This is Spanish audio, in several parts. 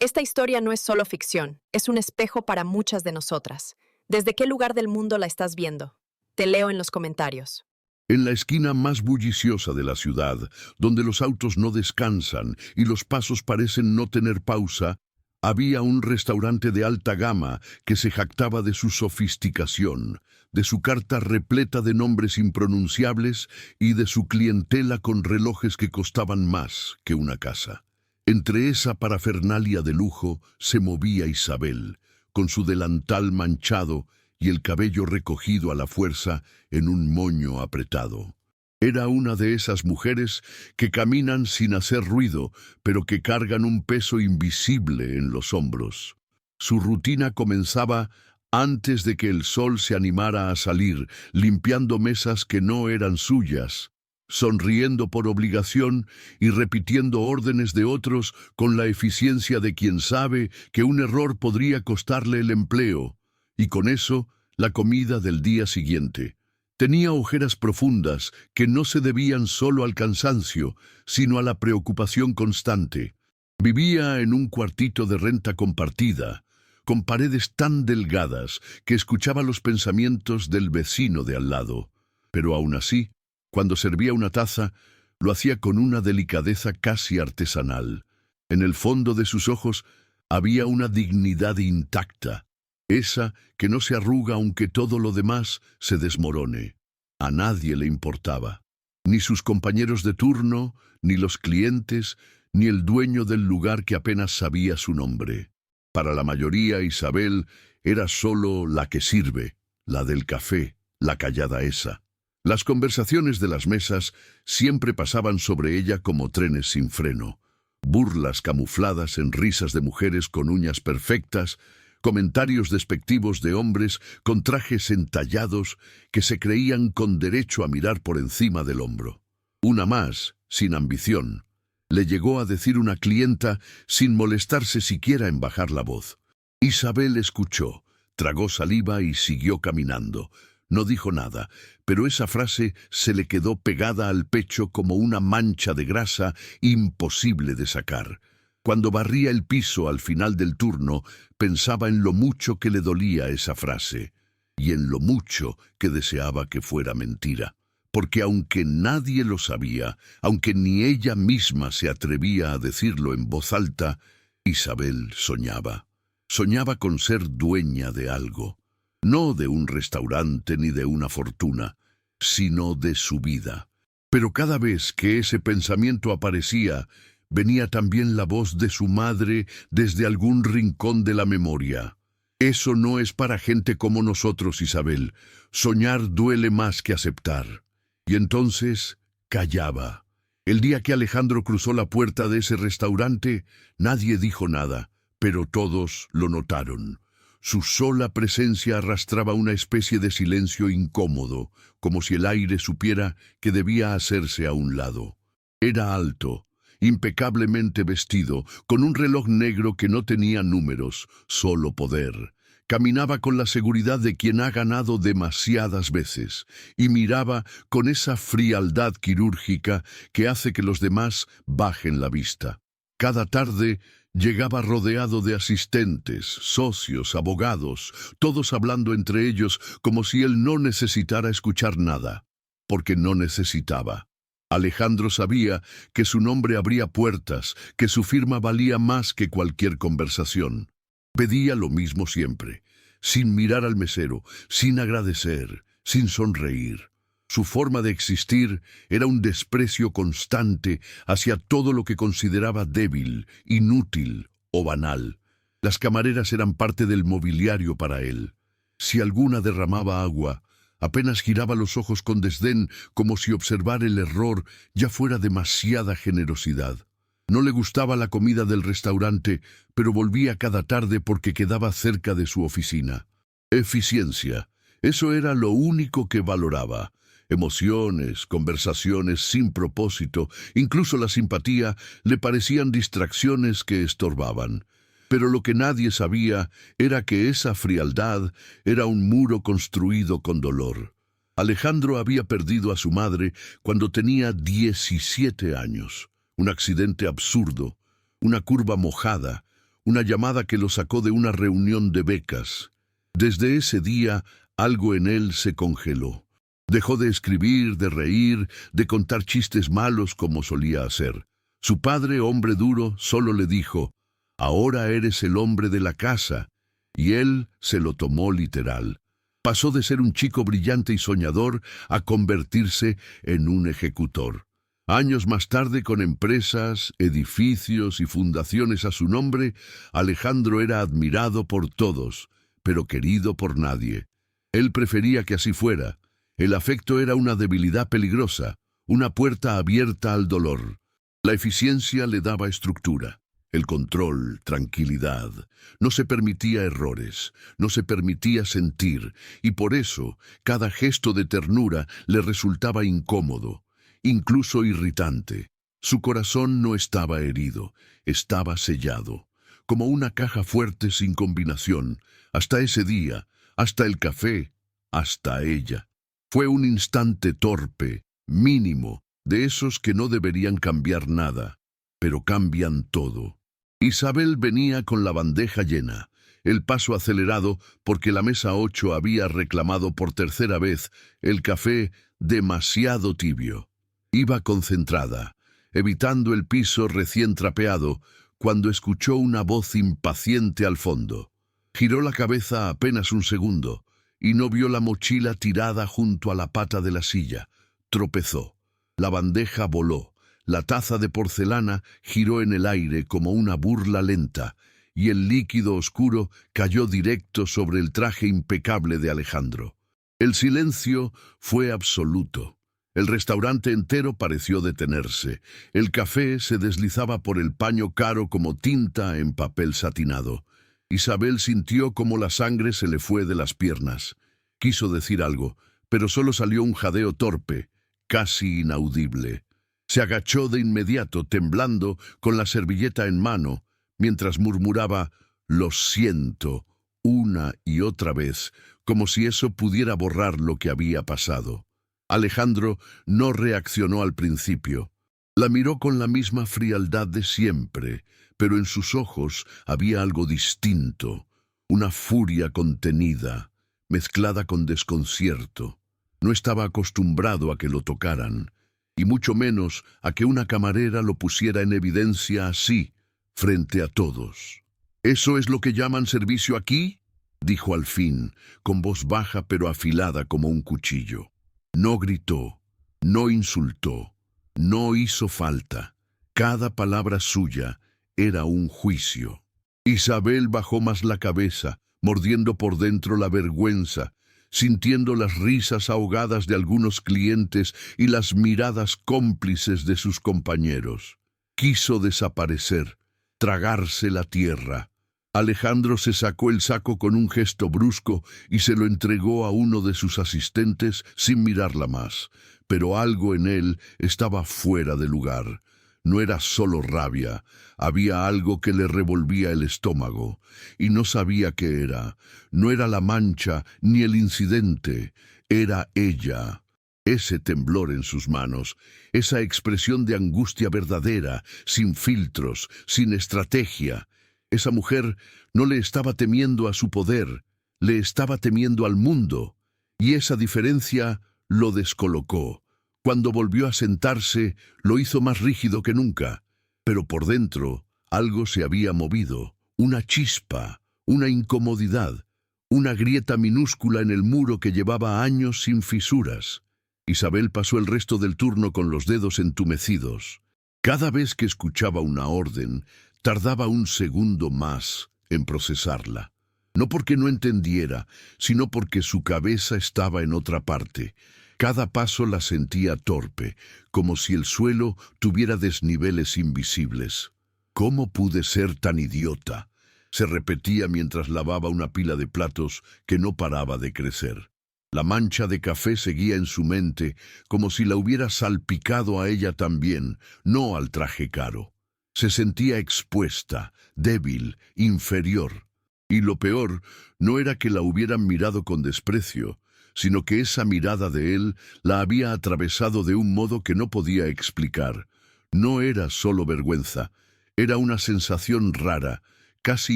Esta historia no es solo ficción, es un espejo para muchas de nosotras. ¿Desde qué lugar del mundo la estás viendo? Te leo en los comentarios. En la esquina más bulliciosa de la ciudad, donde los autos no descansan y los pasos parecen no tener pausa, había un restaurante de alta gama que se jactaba de su sofisticación, de su carta repleta de nombres impronunciables y de su clientela con relojes que costaban más que una casa. Entre esa parafernalia de lujo se movía Isabel, con su delantal manchado y el cabello recogido a la fuerza en un moño apretado. Era una de esas mujeres que caminan sin hacer ruido, pero que cargan un peso invisible en los hombros. Su rutina comenzaba antes de que el sol se animara a salir, limpiando mesas que no eran suyas, sonriendo por obligación y repitiendo órdenes de otros con la eficiencia de quien sabe que un error podría costarle el empleo, y con eso la comida del día siguiente. Tenía ojeras profundas que no se debían solo al cansancio, sino a la preocupación constante. Vivía en un cuartito de renta compartida, con paredes tan delgadas que escuchaba los pensamientos del vecino de al lado. Pero aún así, cuando servía una taza, lo hacía con una delicadeza casi artesanal. En el fondo de sus ojos había una dignidad intacta, esa que no se arruga aunque todo lo demás se desmorone. A nadie le importaba, ni sus compañeros de turno, ni los clientes, ni el dueño del lugar que apenas sabía su nombre. Para la mayoría, Isabel era solo la que sirve, la del café, la callada esa. Las conversaciones de las mesas siempre pasaban sobre ella como trenes sin freno. Burlas camufladas en risas de mujeres con uñas perfectas, comentarios despectivos de hombres con trajes entallados que se creían con derecho a mirar por encima del hombro. Una más, sin ambición, le llegó a decir una clienta sin molestarse siquiera en bajar la voz. Isabel escuchó, tragó saliva y siguió caminando. No dijo nada, pero esa frase se le quedó pegada al pecho como una mancha de grasa imposible de sacar. Cuando barría el piso al final del turno, pensaba en lo mucho que le dolía esa frase, y en lo mucho que deseaba que fuera mentira. Porque aunque nadie lo sabía, aunque ni ella misma se atrevía a decirlo en voz alta, Isabel soñaba. Soñaba con ser dueña de algo. No de un restaurante ni de una fortuna, sino de su vida. Pero cada vez que ese pensamiento aparecía, venía también la voz de su madre desde algún rincón de la memoria. Eso no es para gente como nosotros, Isabel. Soñar duele más que aceptar. Y entonces callaba. El día que Alejandro cruzó la puerta de ese restaurante, nadie dijo nada, pero todos lo notaron. Su sola presencia arrastraba una especie de silencio incómodo, como si el aire supiera que debía hacerse a un lado. Era alto, impecablemente vestido, con un reloj negro que no tenía números, solo poder. Caminaba con la seguridad de quien ha ganado demasiadas veces, y miraba con esa frialdad quirúrgica que hace que los demás bajen la vista. Cada tarde llegaba rodeado de asistentes, socios, abogados, todos hablando entre ellos como si él no necesitara escuchar nada, porque no necesitaba. Alejandro sabía que su nombre abría puertas, que su firma valía más que cualquier conversación. Pedía lo mismo siempre, sin mirar al mesero, sin agradecer, sin sonreír. Su forma de existir era un desprecio constante hacia todo lo que consideraba débil, inútil o banal. Las camareras eran parte del mobiliario para él. Si alguna derramaba agua, apenas giraba los ojos con desdén, como si observar el error ya fuera demasiada generosidad. No le gustaba la comida del restaurante, pero volvía cada tarde porque quedaba cerca de su oficina. Eficiencia, eso era lo único que valoraba. Emociones, conversaciones sin propósito, incluso la simpatía, le parecían distracciones que estorbaban. Pero lo que nadie sabía era que esa frialdad era un muro construido con dolor. Alejandro había perdido a su madre cuando tenía 17 años. Un accidente absurdo, una curva mojada, una llamada que lo sacó de una reunión de becas. Desde ese día, algo en él se congeló. Dejó de escribir, de reír, de contar chistes malos como solía hacer. Su padre, hombre duro, solo le dijo: «Ahora eres el hombre de la casa», y él se lo tomó literal. Pasó de ser un chico brillante y soñador a convertirse en un ejecutor. Años más tarde, con empresas, edificios y fundaciones a su nombre, Alejandro era admirado por todos, pero querido por nadie. Él prefería que así fuera. El afecto era una debilidad peligrosa, una puerta abierta al dolor. La eficiencia le daba estructura. El control, tranquilidad. No se permitía errores, no se permitía sentir, y por eso cada gesto de ternura le resultaba incómodo, incluso irritante. Su corazón no estaba herido, estaba sellado, como una caja fuerte sin combinación, hasta ese día, hasta el café, hasta ella. Fue un instante torpe, mínimo, de esos que no deberían cambiar nada, pero cambian todo. Isabel venía con la bandeja llena, el paso acelerado porque la mesa 8 había reclamado por tercera vez el café demasiado tibio. Iba concentrada, evitando el piso recién trapeado, cuando escuchó una voz impaciente al fondo. Giró la cabeza apenas un segundo y no vio la mochila tirada junto a la pata de la silla. Tropezó. La bandeja voló. La taza de porcelana giró en el aire como una burla lenta, y el líquido oscuro cayó directo sobre el traje impecable de Alejandro. El silencio fue absoluto. El restaurante entero pareció detenerse. El café se deslizaba por el paño caro como tinta en papel satinado. Isabel sintió como la sangre se le fue de las piernas. Quiso decir algo, pero solo salió un jadeo torpe, casi inaudible. Se agachó de inmediato, temblando, con la servilleta en mano, mientras murmuraba «lo siento» una y otra vez, como si eso pudiera borrar lo que había pasado. Alejandro no reaccionó al principio. La miró con la misma frialdad de siempre, pero en sus ojos había algo distinto, una furia contenida, mezclada con desconcierto. No estaba acostumbrado a que lo tocaran, y mucho menos a que una camarera lo pusiera en evidencia así, frente a todos. «¿Eso es lo que llaman servicio aquí?», dijo al fin, con voz baja pero afilada como un cuchillo. No gritó, no insultó, no hizo falta. Cada palabra suya era un juicio. Isabel bajó más la cabeza, mordiendo por dentro la vergüenza, sintiendo las risas ahogadas de algunos clientes y las miradas cómplices de sus compañeros. Quiso desaparecer, tragarse la tierra. Alejandro se sacó el saco con un gesto brusco y se lo entregó a uno de sus asistentes sin mirarla más, pero algo en él estaba fuera de lugar. No era solo rabia, había algo que le revolvía el estómago, y no sabía qué era. No era la mancha ni el incidente, era ella. Ese temblor en sus manos, esa expresión de angustia verdadera, sin filtros, sin estrategia. Esa mujer no le estaba temiendo a su poder, le estaba temiendo al mundo, y esa diferencia lo descolocó. Cuando volvió a sentarse, lo hizo más rígido que nunca, pero por dentro algo se había movido, una chispa, una incomodidad, una grieta minúscula en el muro que llevaba años sin fisuras. Isabel pasó el resto del turno con los dedos entumecidos. Cada vez que escuchaba una orden, tardaba un segundo más en procesarla. No porque no entendiera, sino porque su cabeza estaba en otra parte. Cada paso la sentía torpe, como si el suelo tuviera desniveles invisibles. «¿Cómo pude ser tan idiota?», se repetía mientras lavaba una pila de platos que no paraba de crecer. La mancha de café seguía en su mente, como si la hubiera salpicado a ella también, no al traje caro. Se sentía expuesta, débil, inferior. Y lo peor no era que la hubieran mirado con desprecio, sino que esa mirada de él la había atravesado de un modo que no podía explicar. No era solo vergüenza, era una sensación rara casi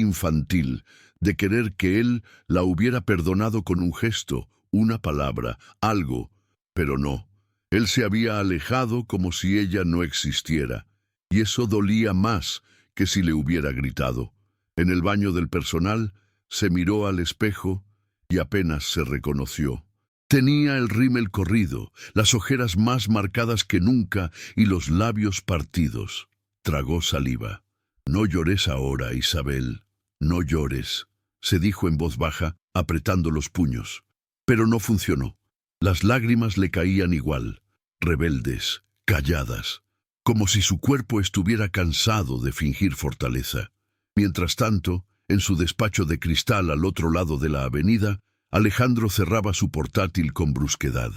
infantil, de querer que él la hubiera perdonado con un gesto, una palabra, algo, pero no. Él se había alejado como si ella no existiera, y eso dolía más que si le hubiera gritado. En el baño del personal, se miró al espejo y apenas se reconoció. Tenía el rímel corrido, las ojeras más marcadas que nunca y los labios partidos. Tragó saliva. «No llores ahora, Isabel, no llores», se dijo en voz baja, apretando los puños. Pero no funcionó. Las lágrimas le caían igual, rebeldes, calladas, como si su cuerpo estuviera cansado de fingir fortaleza. Mientras tanto, en su despacho de cristal al otro lado de la avenida, Alejandro cerraba su portátil con brusquedad.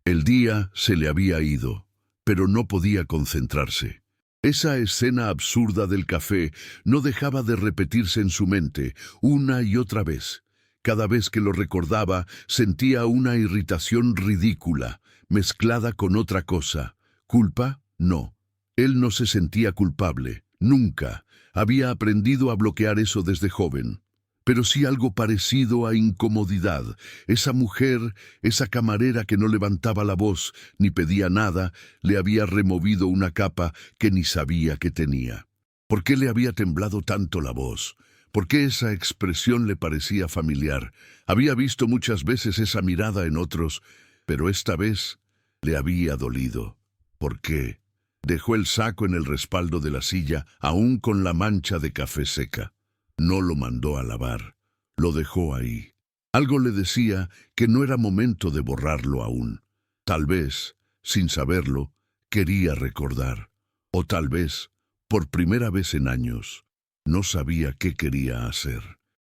El día se le había ido, pero no podía concentrarse. Esa escena absurda del café no dejaba de repetirse en su mente, una y otra vez. Cada vez que lo recordaba, sentía una irritación ridícula, mezclada con otra cosa. ¿Culpa? No. Él no se sentía culpable, nunca. Había aprendido a bloquear eso desde joven. Pero sí algo parecido a incomodidad. Esa mujer, esa camarera que no levantaba la voz ni pedía nada, le había removido una capa que ni sabía que tenía. ¿Por qué le había temblado tanto la voz? ¿Por qué esa expresión le parecía familiar? Había visto muchas veces esa mirada en otros, pero esta vez le había dolido. ¿Por qué? Dejó el saco en el respaldo de la silla, aún con la mancha de café seca. No lo mandó a lavar. Lo dejó ahí. Algo le decía que no era momento de borrarlo aún. Tal vez, sin saberlo, quería recordar. O tal vez, por primera vez en años, no sabía qué quería hacer.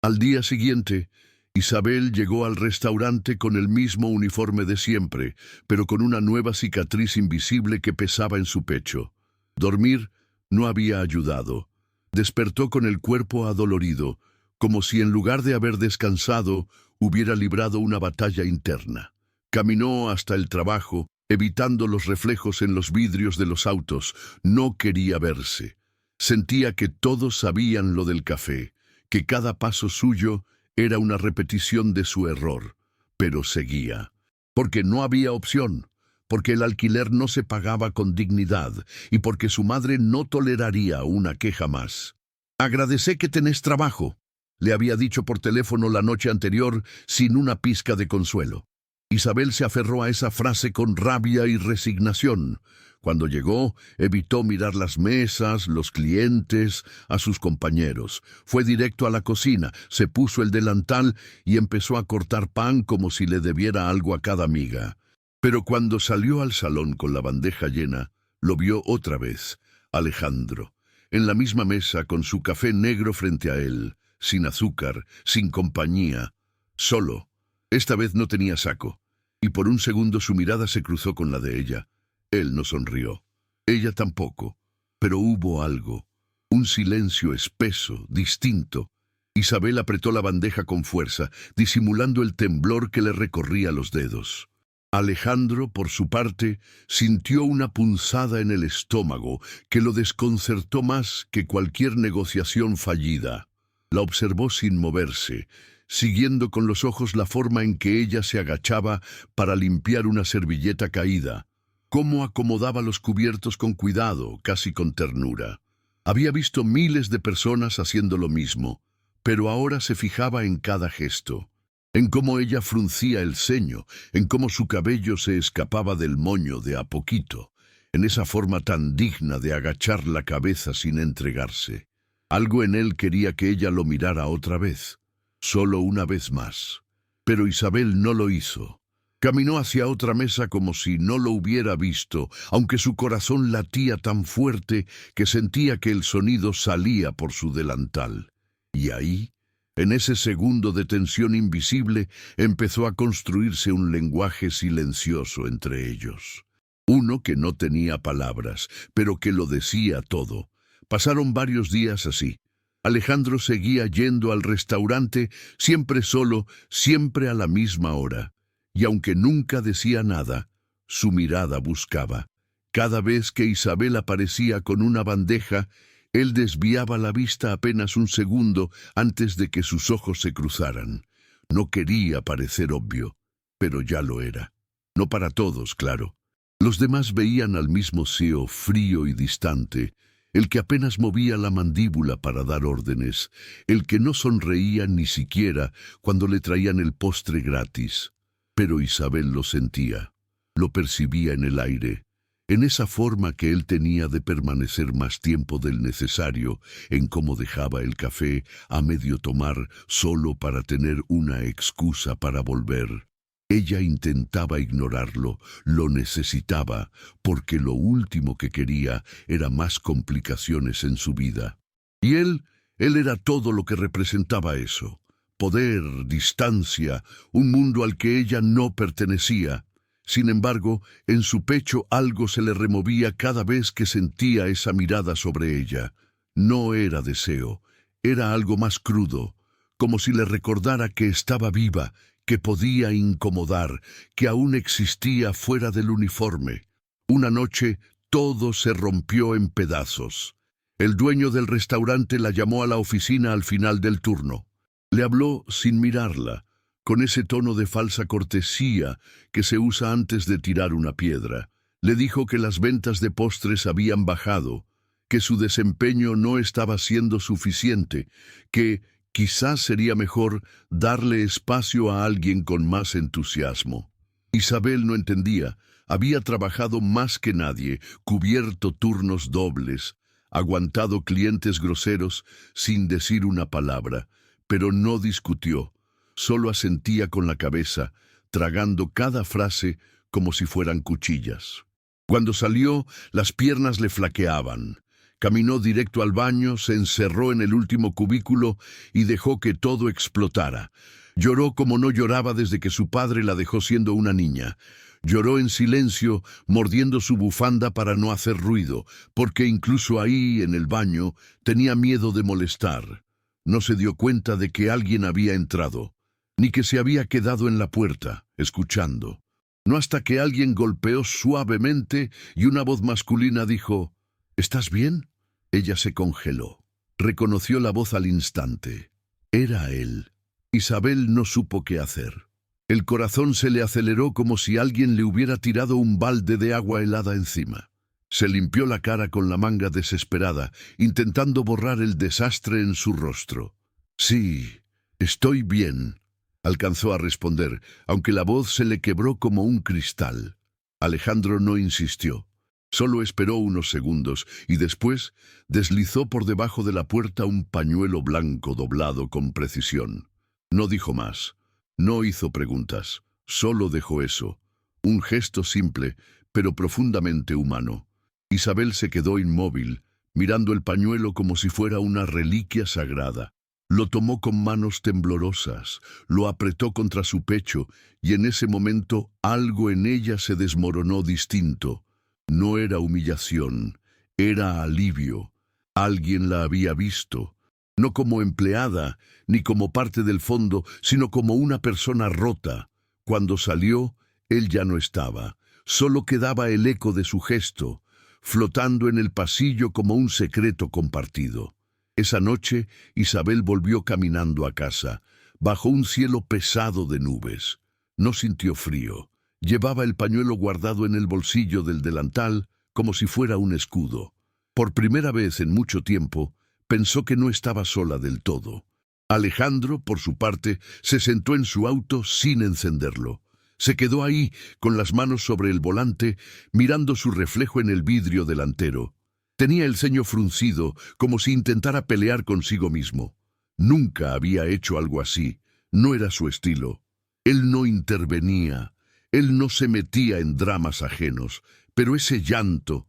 Al día siguiente, Isabel llegó al restaurante con el mismo uniforme de siempre, pero con una nueva cicatriz invisible que pesaba en su pecho. Dormir no había ayudado. Despertó con el cuerpo adolorido, como si en lugar de haber descansado, hubiera librado una batalla interna. Caminó hasta el trabajo, evitando los reflejos en los vidrios de los autos. No quería verse. Sentía que todos sabían lo del café, que cada paso suyo era una repetición de su error, pero seguía. Porque no había opción, porque el alquiler no se pagaba con dignidad y porque su madre no toleraría una queja más. «Agradecé que tenés trabajo», le había dicho por teléfono la noche anterior sin una pizca de consuelo. Isabel se aferró a esa frase con rabia y resignación. Cuando llegó, evitó mirar las mesas, los clientes, a sus compañeros. Fue directo a la cocina, se puso el delantal y empezó a cortar pan como si le debiera algo a cada miga. Pero cuando salió al salón con la bandeja llena, lo vio otra vez, Alejandro, en la misma mesa con su café negro frente a él, sin azúcar, sin compañía, solo. Esta vez no tenía saco, y por un segundo su mirada se cruzó con la de ella. Él no sonrió, ella tampoco, pero hubo algo, un silencio espeso, distinto. Isabel apretó la bandeja con fuerza, disimulando el temblor que le recorría los dedos. Alejandro, por su parte, sintió una punzada en el estómago que lo desconcertó más que cualquier negociación fallida. La observó sin moverse, siguiendo con los ojos la forma en que ella se agachaba para limpiar una servilleta caída, cómo acomodaba los cubiertos con cuidado, casi con ternura. Había visto miles de personas haciendo lo mismo, pero ahora se fijaba en cada gesto, en cómo ella fruncía el ceño, en cómo su cabello se escapaba del moño de a poquito, en esa forma tan digna de agachar la cabeza sin entregarse. Algo en él quería que ella lo mirara otra vez, solo una vez más. Pero Isabel no lo hizo. Caminó hacia otra mesa como si no lo hubiera visto, aunque su corazón latía tan fuerte que sentía que el sonido salía por su delantal. Y ahí, en ese segundo de tensión invisible, empezó a construirse un lenguaje silencioso entre ellos. Uno que no tenía palabras, pero que lo decía todo. Pasaron varios días así. Alejandro seguía yendo al restaurante, siempre solo, siempre a la misma hora. Y aunque nunca decía nada, su mirada buscaba. Cada vez que Isabel aparecía con una bandeja, Él desviaba la vista apenas un segundo antes de que sus ojos se cruzaran. No quería parecer obvio, pero ya lo era. No para todos, claro. Los demás veían al mismo CEO frío y distante, el que apenas movía la mandíbula para dar órdenes, el que no sonreía ni siquiera cuando le traían el postre gratis. Pero Isabel lo sentía, lo percibía en el aire, en esa forma que él tenía de permanecer más tiempo del necesario, en cómo dejaba el café a medio tomar solo para tener una excusa para volver. Ella intentaba ignorarlo, lo necesitaba, porque lo último que quería era más complicaciones en su vida. Y él era todo lo que representaba eso. Poder, distancia, un mundo al que ella no pertenecía. Sin embargo, en su pecho algo se le removía cada vez que sentía esa mirada sobre ella. No era deseo, era algo más crudo, como si le recordara que estaba viva, que podía incomodar, que aún existía fuera del uniforme. Una noche todo se rompió en pedazos. El dueño del restaurante la llamó a la oficina al final del turno. Le habló sin mirarla, con ese tono de falsa cortesía que se usa antes de tirar una piedra. Le dijo que las ventas de postres habían bajado, que su desempeño no estaba siendo suficiente, que quizás sería mejor darle espacio a alguien con más entusiasmo. Isabel no entendía. Había trabajado más que nadie, cubierto turnos dobles, aguantado clientes groseros sin decir una palabra, pero no discutió. Solo asentía con la cabeza, tragando cada frase como si fueran cuchillas. Cuando salió, las piernas le flaqueaban. Caminó directo al baño, se encerró en el último cubículo y dejó que todo explotara. Lloró como no lloraba desde que su padre la dejó siendo una niña. Lloró en silencio, mordiendo su bufanda para no hacer ruido, porque incluso ahí, en el baño, tenía miedo de molestar. No se dio cuenta de que alguien había entrado, ni que se había quedado en la puerta, escuchando. No hasta que alguien golpeó suavemente y una voz masculina dijo: «¿Estás bien?». Ella se congeló. Reconoció la voz al instante. Era él. Isabel no supo qué hacer. El corazón se le aceleró como si alguien le hubiera tirado un balde de agua helada encima. Se limpió la cara con la manga desesperada, intentando borrar el desastre en su rostro. «Sí, estoy bien», alcanzó a responder, aunque la voz se le quebró como un cristal. Alejandro no insistió. Solo esperó unos segundos y después deslizó por debajo de la puerta un pañuelo blanco doblado con precisión. No dijo más. No hizo preguntas. Solo dejó eso. Un gesto simple, pero profundamente humano. Isabel se quedó inmóvil, mirando el pañuelo como si fuera una reliquia sagrada. Lo tomó con manos temblorosas, lo apretó contra su pecho y en ese momento algo en ella se desmoronó distinto. No era humillación, era alivio. Alguien la había visto, no como empleada, ni como parte del fondo, sino como una persona rota. Cuando salió, él ya no estaba. Solo quedaba el eco de su gesto, flotando en el pasillo como un secreto compartido. Esa noche, Isabel volvió caminando a casa, bajo un cielo pesado de nubes. No sintió frío. Llevaba el pañuelo guardado en el bolsillo del delantal como si fuera un escudo. Por primera vez en mucho tiempo, pensó que no estaba sola del todo. Alejandro, por su parte, se sentó en su auto sin encenderlo. Se quedó ahí, con las manos sobre el volante, mirando su reflejo en el vidrio delantero. Tenía el ceño fruncido, como si intentara pelear consigo mismo. Nunca había hecho algo así. No era su estilo. Él no intervenía. Él no se metía en dramas ajenos, pero ese llanto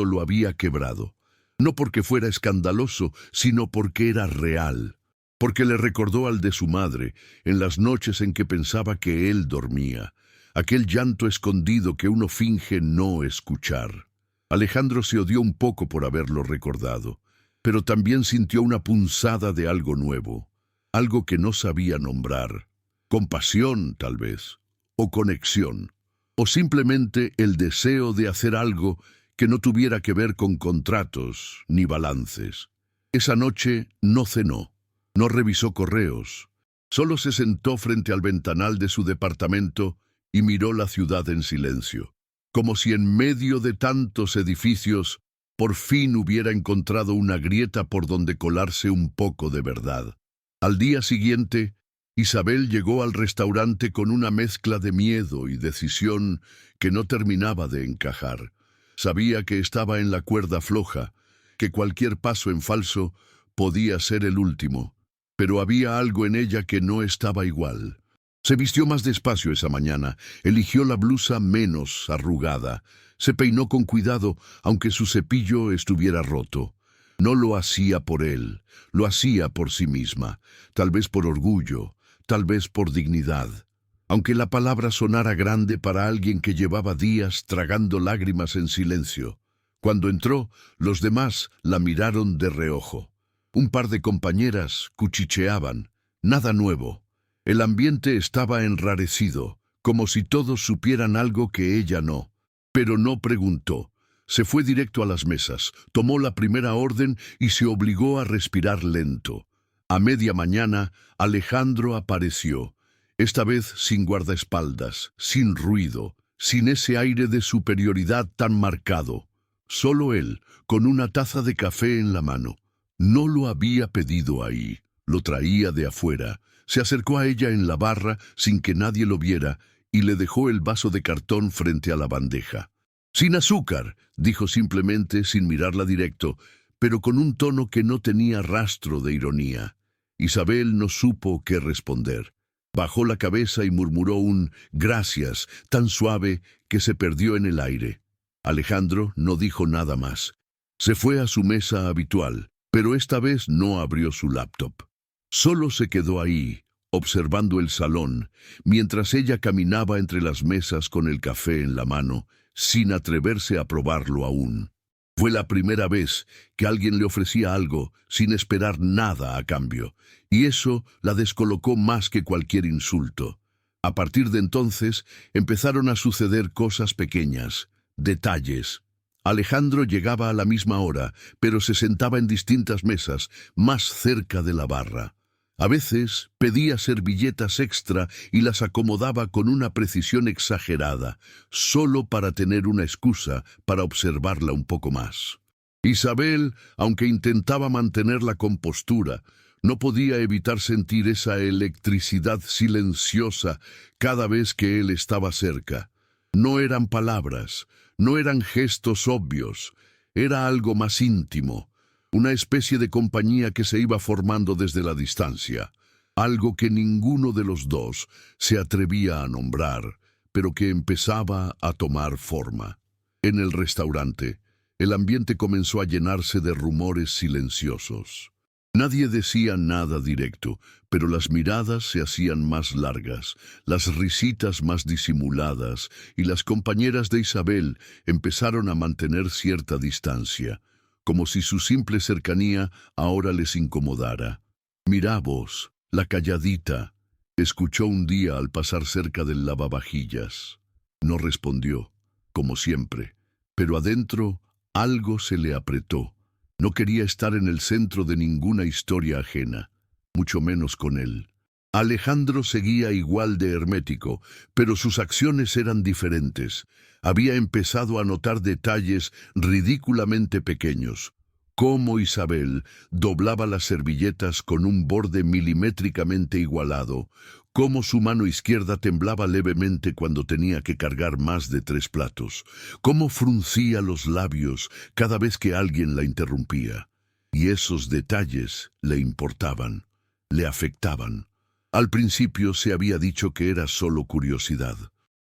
lo había quebrado. No porque fuera escandaloso, sino porque era real. Porque le recordó al de su madre, en las noches en que pensaba que él dormía. Aquel llanto escondido que uno finge no escuchar. Alejandro se odió un poco por haberlo recordado, pero también sintió una punzada de algo nuevo, algo que no sabía nombrar. Compasión, tal vez. O conexión, o simplemente el deseo de hacer algo que no tuviera que ver con contratos ni balances. Esa noche no cenó, no revisó correos, solo se sentó frente al ventanal de su departamento y miró la ciudad en silencio, como si en medio de tantos edificios por fin hubiera encontrado una grieta por donde colarse un poco de verdad. Al día siguiente, Isabel llegó al restaurante con una mezcla de miedo y decisión que no terminaba de encajar. Sabía que estaba en la cuerda floja, que cualquier paso en falso podía ser el último, pero había algo en ella que no estaba igual. Se vistió más despacio esa mañana, eligió la blusa menos arrugada, se peinó con cuidado, aunque su cepillo estuviera roto. No lo hacía por él, lo hacía por sí misma, tal vez por orgullo, tal vez por dignidad. Aunque la palabra sonara grande para alguien que llevaba días tragando lágrimas en silencio. Cuando entró, los demás la miraron de reojo. Un par de compañeras cuchicheaban. Nada nuevo. El ambiente estaba enrarecido, como si todos supieran algo que ella no. Pero no preguntó. Se fue directo a las mesas, tomó la primera orden y se obligó a respirar lento. A media mañana, Alejandro apareció, esta vez sin guardaespaldas, sin ruido, sin ese aire de superioridad tan marcado. Solo él, con una taza de café en la mano. No lo había pedido ahí, lo traía de afuera. Se acercó a ella en la barra sin que nadie lo viera y le dejó el vaso de cartón frente a la bandeja. «Sin azúcar», dijo simplemente sin mirarla directo, pero con un tono que no tenía rastro de ironía. Isabel no supo qué responder. Bajó la cabeza y murmuró un «gracias» tan suave que se perdió en el aire. Alejandro no dijo nada más. Se fue a su mesa habitual, pero esta vez no abrió su laptop. Solo se quedó ahí, observando el salón, mientras ella caminaba entre las mesas con el café en la mano, sin atreverse a probarlo aún. Fue la primera vez que alguien le ofrecía algo sin esperar nada a cambio, y eso la descolocó más que cualquier insulto. A partir de entonces empezaron a suceder cosas pequeñas, detalles. Alejandro llegaba a la misma hora, pero se sentaba en distintas mesas, más cerca de la barra. A veces pedía servilletas extra y las acomodaba con una precisión exagerada, solo para tener una excusa para observarla un poco más. Isabel, aunque intentaba mantener la compostura, no podía evitar sentir esa electricidad silenciosa cada vez que él estaba cerca. No eran palabras, no eran gestos obvios, era algo más íntimo. Una especie de compañía que se iba formando desde la distancia, algo que ninguno de los dos se atrevía a nombrar, pero que empezaba a tomar forma. En el restaurante, el ambiente comenzó a llenarse de rumores silenciosos. Nadie decía nada directo, pero las miradas se hacían más largas, las risitas más disimuladas, y las compañeras de Isabel empezaron a mantener cierta distancia, como si su simple cercanía ahora les incomodara. «Mirá vos, la calladita», escuchó un día al pasar cerca del lavavajillas. No respondió, como siempre, pero adentro algo se le apretó. No quería estar en el centro de ninguna historia ajena, mucho menos con él. Alejandro seguía igual de hermético, pero sus acciones eran diferentes. Había empezado a notar detalles ridículamente pequeños. Cómo Isabel doblaba las servilletas con un borde milimétricamente igualado, cómo su mano izquierda temblaba levemente cuando tenía que cargar más de 3 platos, cómo fruncía los labios cada vez que alguien la interrumpía. Y esos detalles le importaban, le afectaban. Al principio se había dicho que era solo curiosidad,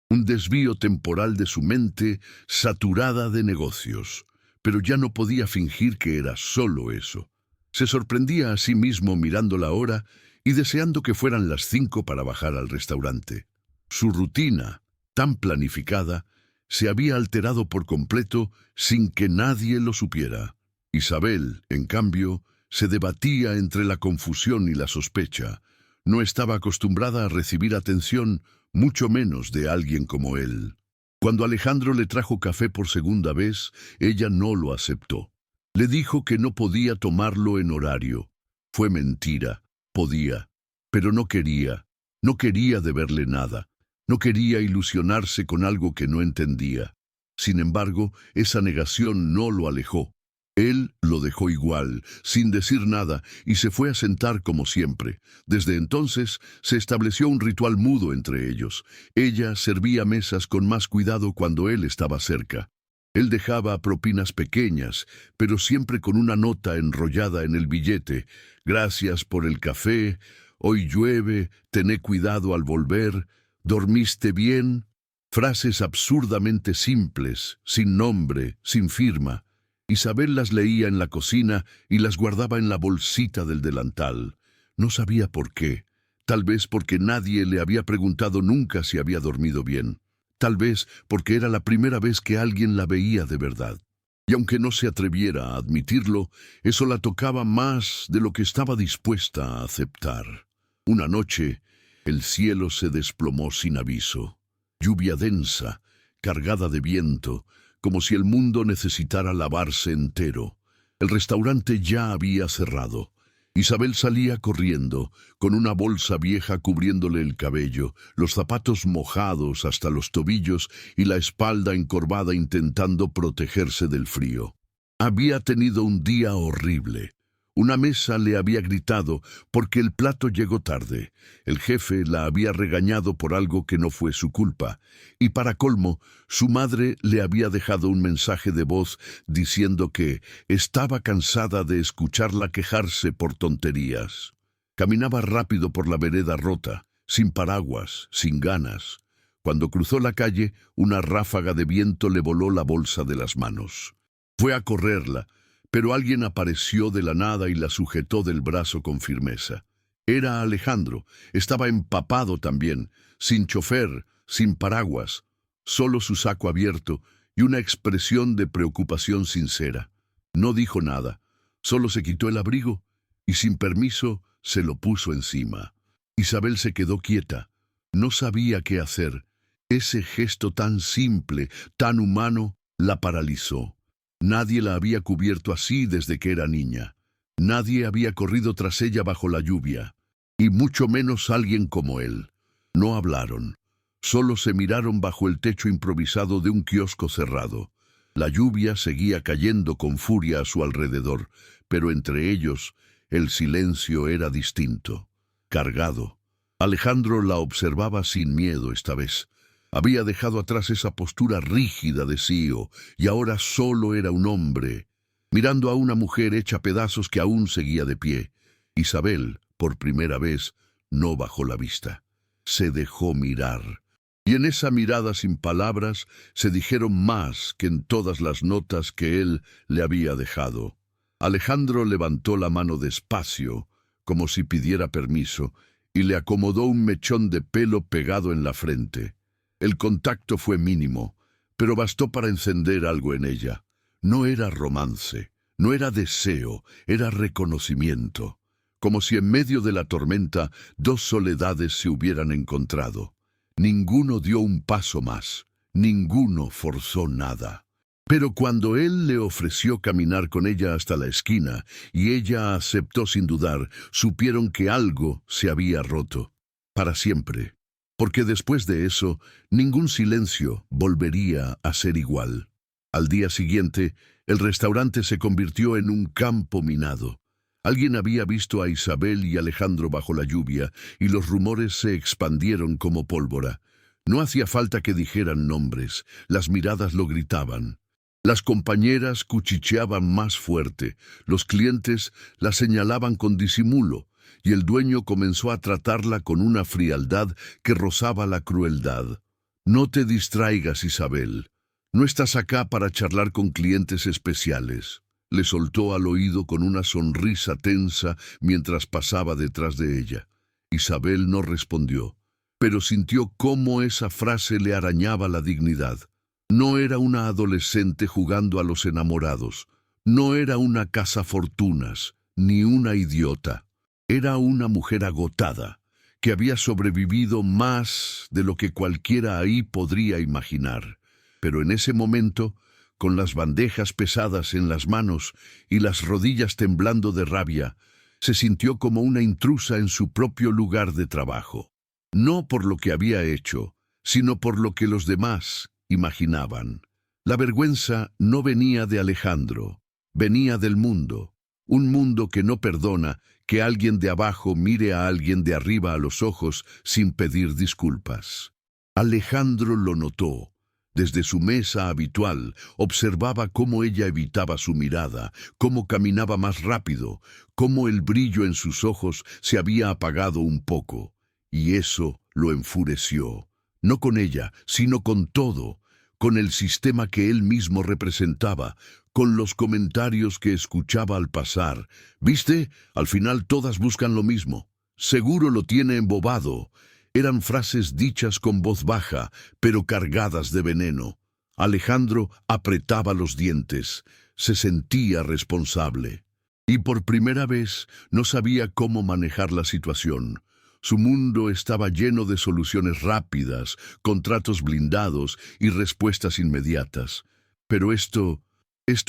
un desvío temporal de su mente saturada de negocios, pero ya no podía fingir que era solo eso. Se sorprendía a sí mismo mirando la hora y deseando que fueran las 5 para bajar al restaurante. Su rutina, tan planificada, se había alterado por completo sin que nadie lo supiera. Isabel, en cambio, se debatía entre la confusión y la sospecha. No estaba acostumbrada a recibir atención, mucho menos de alguien como él. Cuando Alejandro le trajo café por segunda vez, ella no lo aceptó. Le dijo que no podía tomarlo en horario. Fue mentira. Podía, pero no quería. No quería deberle nada. No quería ilusionarse con algo que no entendía. Sin embargo, esa negación no lo alejó. Él lo dejó igual, sin decir nada, y se fue a sentar como siempre. Desde entonces se estableció un ritual mudo entre ellos. Ella servía mesas con más cuidado cuando él estaba cerca. Él dejaba propinas pequeñas, pero siempre con una nota enrollada en el billete. Gracias por el café, hoy llueve, tené cuidado al volver, ¿dormiste bien? Frases absurdamente simples, sin nombre, sin firma. Isabel las leía en la cocina y las guardaba en la bolsita del delantal. No sabía por qué. Tal vez porque nadie le había preguntado nunca si había dormido bien. Tal vez porque era la primera vez que alguien la veía de verdad. Y aunque no se atreviera a admitirlo, eso la tocaba más de lo que estaba dispuesta a aceptar. Una noche, el cielo se desplomó sin aviso. Lluvia densa, cargada de viento, como si el mundo necesitara lavarse entero. El restaurante ya había cerrado. Isabel salía corriendo, con una bolsa vieja cubriéndole el cabello, los zapatos mojados hasta los tobillos y la espalda encorvada intentando protegerse del frío. Había tenido un día horrible. Una mesa le había gritado porque el plato llegó tarde. El jefe la había regañado por algo que no fue su culpa. Y para colmo, su madre le había dejado un mensaje de voz diciendo que estaba cansada de escucharla quejarse por tonterías. Caminaba rápido por la vereda rota, sin paraguas, sin ganas. Cuando cruzó la calle, una ráfaga de viento le voló la bolsa de las manos. Fue a correrla, pero alguien apareció de la nada y la sujetó del brazo con firmeza. Era Alejandro. Estaba empapado también, sin chofer, sin paraguas, solo su saco abierto y una expresión de preocupación sincera. No dijo nada, solo se quitó el abrigo y sin permiso se lo puso encima. Isabel se quedó quieta. No sabía qué hacer. Ese gesto tan simple, tan humano, la paralizó. Nadie la había cubierto así desde que era niña. Nadie había corrido tras ella bajo la lluvia, y mucho menos alguien como él. No hablaron. Solo se miraron bajo el techo improvisado de un kiosco cerrado. La lluvia seguía cayendo con furia a su alrededor, pero entre ellos el silencio era distinto, cargado. Alejandro la observaba sin miedo esta vez. Había dejado atrás esa postura rígida de CEO y ahora solo era un hombre, mirando a una mujer hecha pedazos que aún seguía de pie. Isabel, por primera vez, no bajó la vista. Se dejó mirar. Y en esa mirada sin palabras se dijeron más que en todas las notas que él le había dejado. Alejandro levantó la mano despacio, como si pidiera permiso, y le acomodó un mechón de pelo pegado en la frente. El contacto fue mínimo, pero bastó para encender algo en ella. No era romance, no era deseo, era reconocimiento. Como si en medio de la tormenta dos soledades se hubieran encontrado. Ninguno dio un paso más, ninguno forzó nada. Pero cuando él le ofreció caminar con ella hasta la esquina y ella aceptó sin dudar, supieron que algo se había roto, para siempre. Porque después de eso, ningún silencio volvería a ser igual. Al día siguiente, el restaurante se convirtió en un campo minado. Alguien había visto a Isabel y Alejandro bajo la lluvia, y los rumores se expandieron como pólvora. No hacía falta que dijeran nombres, las miradas lo gritaban. Las compañeras cuchicheaban más fuerte, los clientes la señalaban con disimulo, y el dueño comenzó a tratarla con una frialdad que rozaba la crueldad. No te distraigas, Isabel. No estás acá para charlar con clientes especiales. Le soltó al oído con una sonrisa tensa mientras pasaba detrás de ella. Isabel no respondió, pero sintió cómo esa frase le arañaba la dignidad. No era una adolescente jugando a los enamorados. No era una cazafortunas, ni una idiota. Era una mujer agotada, que había sobrevivido más de lo que cualquiera ahí podría imaginar. Pero en ese momento, con las bandejas pesadas en las manos y las rodillas temblando de rabia, se sintió como una intrusa en su propio lugar de trabajo. No por lo que había hecho, sino por lo que los demás imaginaban. La vergüenza no venía de Alejandro, venía del mundo. Un mundo que no perdona que alguien de abajo mire a alguien de arriba a los ojos sin pedir disculpas. Alejandro lo notó. Desde su mesa habitual, observaba cómo ella evitaba su mirada, cómo caminaba más rápido, cómo el brillo en sus ojos se había apagado un poco. Y eso lo enfureció. No con ella, sino con todo, con el sistema que él mismo representaba, con los comentarios que escuchaba al pasar. ¿Viste? Al final todas buscan lo mismo. Seguro lo tiene embobado. Eran frases dichas con voz baja, pero cargadas de veneno. Alejandro apretaba los dientes. Se sentía responsable. Y por primera vez no sabía cómo manejar la situación. Su mundo estaba lleno de soluciones rápidas, contratos blindados y respuestas inmediatas. Pero esto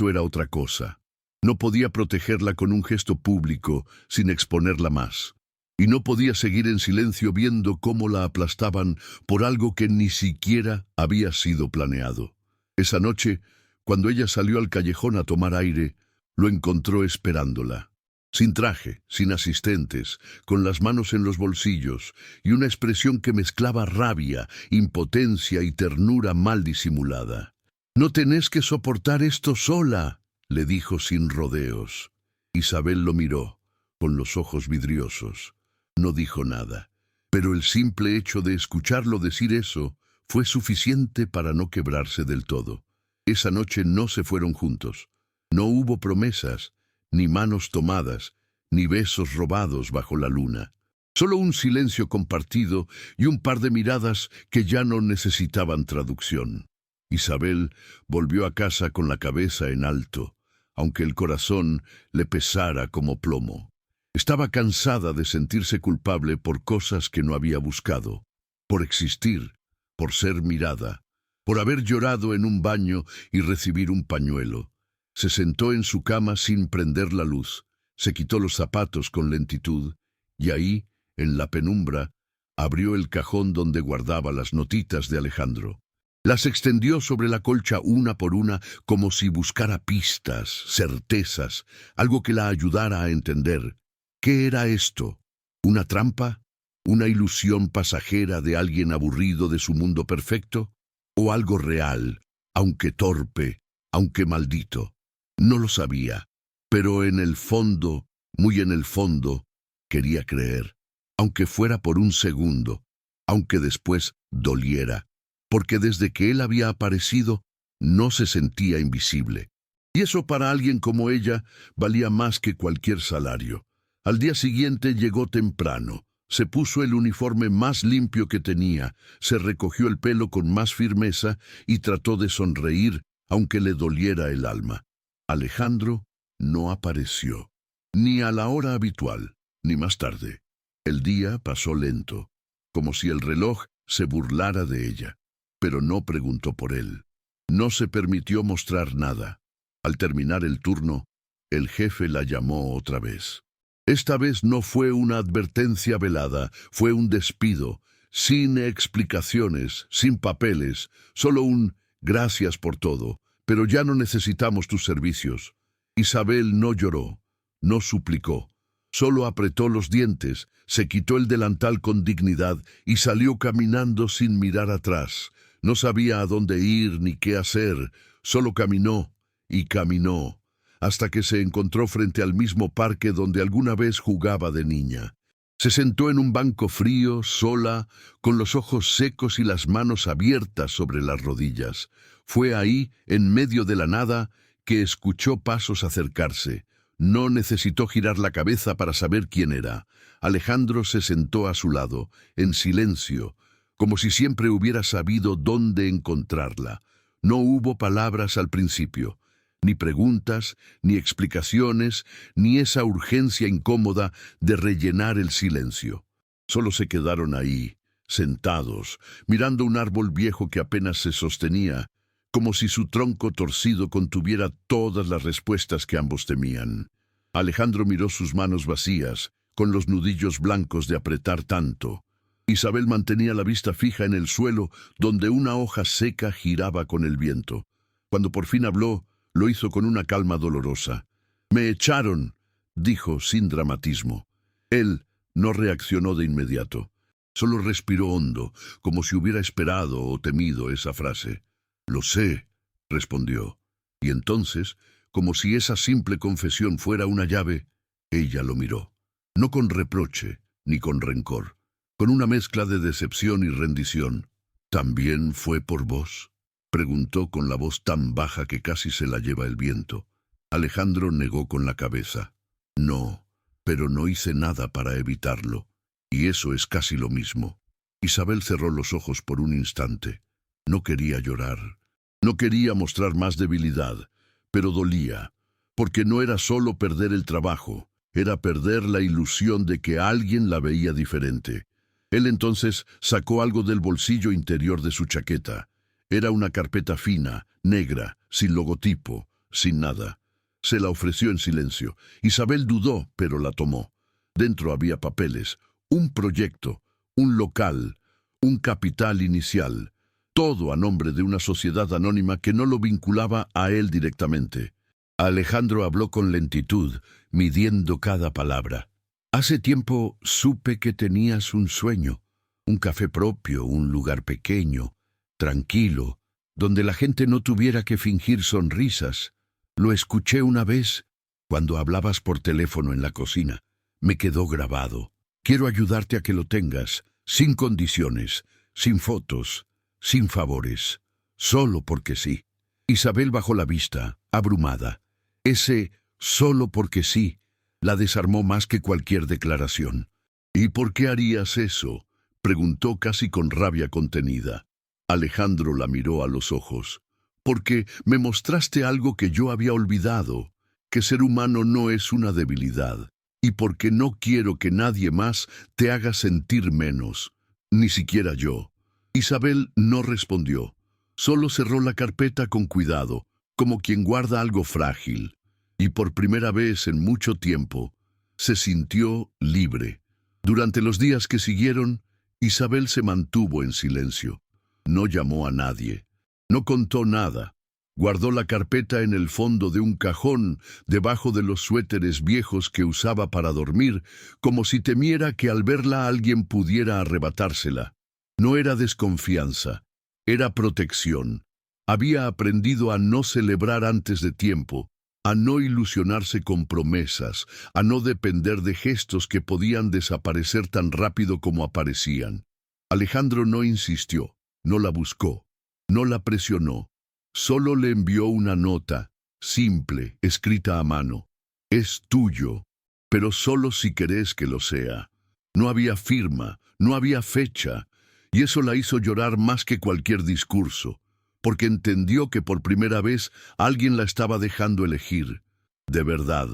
era otra cosa. No podía protegerla con un gesto público sin exponerla más. Y no podía seguir en silencio viendo cómo la aplastaban por algo que ni siquiera había sido planeado. Esa noche, cuando ella salió al callejón a tomar aire, lo encontró esperándola. Sin traje, sin asistentes, con las manos en los bolsillos y una expresión que mezclaba rabia, impotencia y ternura mal disimulada. «No tenés que soportar esto sola», le dijo sin rodeos. Isabel lo miró, con los ojos vidriosos. No dijo nada, pero el simple hecho de escucharlo decir eso fue suficiente para no quebrarse del todo. Esa noche no se fueron juntos. No hubo promesas, ni manos tomadas, ni besos robados bajo la luna. Solo un silencio compartido y un par de miradas que ya no necesitaban traducción. Isabel volvió a casa con la cabeza en alto, aunque el corazón le pesara como plomo. Estaba cansada de sentirse culpable por cosas que no había buscado, por existir, por ser mirada, por haber llorado en un baño y recibir un pañuelo. Se sentó en su cama sin prender la luz, se quitó los zapatos con lentitud y ahí, en la penumbra, abrió el cajón donde guardaba las notitas de Alejandro. Las extendió sobre la colcha una por una como si buscara pistas, certezas, algo que la ayudara a entender. ¿Qué era esto? ¿Una trampa? ¿Una ilusión pasajera de alguien aburrido de su mundo perfecto? ¿O algo real, aunque torpe, aunque maldito? No lo sabía, pero en el fondo, muy en el fondo, quería creer, aunque fuera por un segundo, aunque después doliera, porque desde que él había aparecido, no se sentía invisible. Y eso para alguien como ella valía más que cualquier salario. Al día siguiente llegó temprano, se puso el uniforme más limpio que tenía, se recogió el pelo con más firmeza y trató de sonreír, aunque le doliera el alma. Alejandro no apareció, ni a la hora habitual, ni más tarde. El día pasó lento, como si el reloj se burlara de ella, pero no preguntó por él. No se permitió mostrar nada. Al terminar el turno, el jefe la llamó otra vez. Esta vez no fue una advertencia velada, fue un despido, sin explicaciones, sin papeles, solo un «gracias por todo, pero ya no necesitamos tus servicios». Isabel no lloró, no suplicó, solo apretó los dientes, se quitó el delantal con dignidad y salió caminando sin mirar atrás. No sabía a dónde ir ni qué hacer, solo caminó y caminó, hasta que se encontró frente al mismo parque donde alguna vez jugaba de niña. Se sentó en un banco frío, sola, con los ojos secos y las manos abiertas sobre las rodillas. Fue ahí, en medio de la nada, que escuchó pasos acercarse. No necesitó girar la cabeza para saber quién era. Alejandro se sentó a su lado, en silencio, como si siempre hubiera sabido dónde encontrarla. No hubo palabras al principio, ni preguntas, ni explicaciones, ni esa urgencia incómoda de rellenar el silencio. Solo se quedaron ahí, sentados, mirando un árbol viejo que apenas se sostenía, como si su tronco torcido contuviera todas las respuestas que ambos temían. Alejandro miró sus manos vacías, con los nudillos blancos de apretar tanto. Isabel mantenía la vista fija en el suelo, donde una hoja seca giraba con el viento. Cuando por fin habló, lo hizo con una calma dolorosa. «Me echaron», dijo sin dramatismo. Él no reaccionó de inmediato. Solo respiró hondo, como si hubiera esperado o temido esa frase. «Lo sé», respondió. Y entonces, como si esa simple confesión fuera una llave, ella lo miró. No con reproche, ni con rencor, con una mezcla de decepción y rendición. «¿También fue por vos?», preguntó con la voz tan baja que casi se la lleva el viento. Alejandro negó con la cabeza. «No, pero no hice nada para evitarlo. Y eso es casi lo mismo». Isabel cerró los ojos por un instante. No quería llorar. No quería mostrar más debilidad, pero dolía, porque no era solo perder el trabajo, era perder la ilusión de que alguien la veía diferente. Él entonces sacó algo del bolsillo interior de su chaqueta. Era una carpeta fina, negra, sin logotipo, sin nada. Se la ofreció en silencio. Isabel dudó, pero la tomó. Dentro había papeles, un proyecto, un local, un capital inicial. Todo a nombre de una sociedad anónima que no lo vinculaba a él directamente. Alejandro habló con lentitud, midiendo cada palabra. «Hace tiempo supe que tenías un sueño, un café propio, un lugar pequeño, tranquilo, donde la gente no tuviera que fingir sonrisas. Lo escuché una vez cuando hablabas por teléfono en la cocina. Me quedó grabado. Quiero ayudarte a que lo tengas, sin condiciones, sin fotos, sin favores, solo porque sí». Isabel bajó la vista, abrumada. Ese «solo porque sí» la desarmó más que cualquier declaración. «¿Y por qué harías eso?», preguntó casi con rabia contenida. Alejandro la miró a los ojos. «Porque me mostraste algo que yo había olvidado, que ser humano no es una debilidad, y porque no quiero que nadie más te haga sentir menos, ni siquiera yo». Isabel no respondió. Solo cerró la carpeta con cuidado, como quien guarda algo frágil. Y por primera vez en mucho tiempo, se sintió libre. Durante los días que siguieron, Isabel se mantuvo en silencio. No llamó a nadie. No contó nada. Guardó la carpeta en el fondo de un cajón, debajo de los suéteres viejos que usaba para dormir, como si temiera que al verla alguien pudiera arrebatársela. No era desconfianza, era protección. Había aprendido a no celebrar antes de tiempo, a no ilusionarse con promesas, a no depender de gestos que podían desaparecer tan rápido como aparecían. Alejandro no insistió, no la buscó, no la presionó. Solo le envió una nota, simple, escrita a mano. «Es tuyo, pero solo si querés que lo sea». No había firma, no había fecha, y eso la hizo llorar más que cualquier discurso, porque entendió que por primera vez alguien la estaba dejando elegir, de verdad,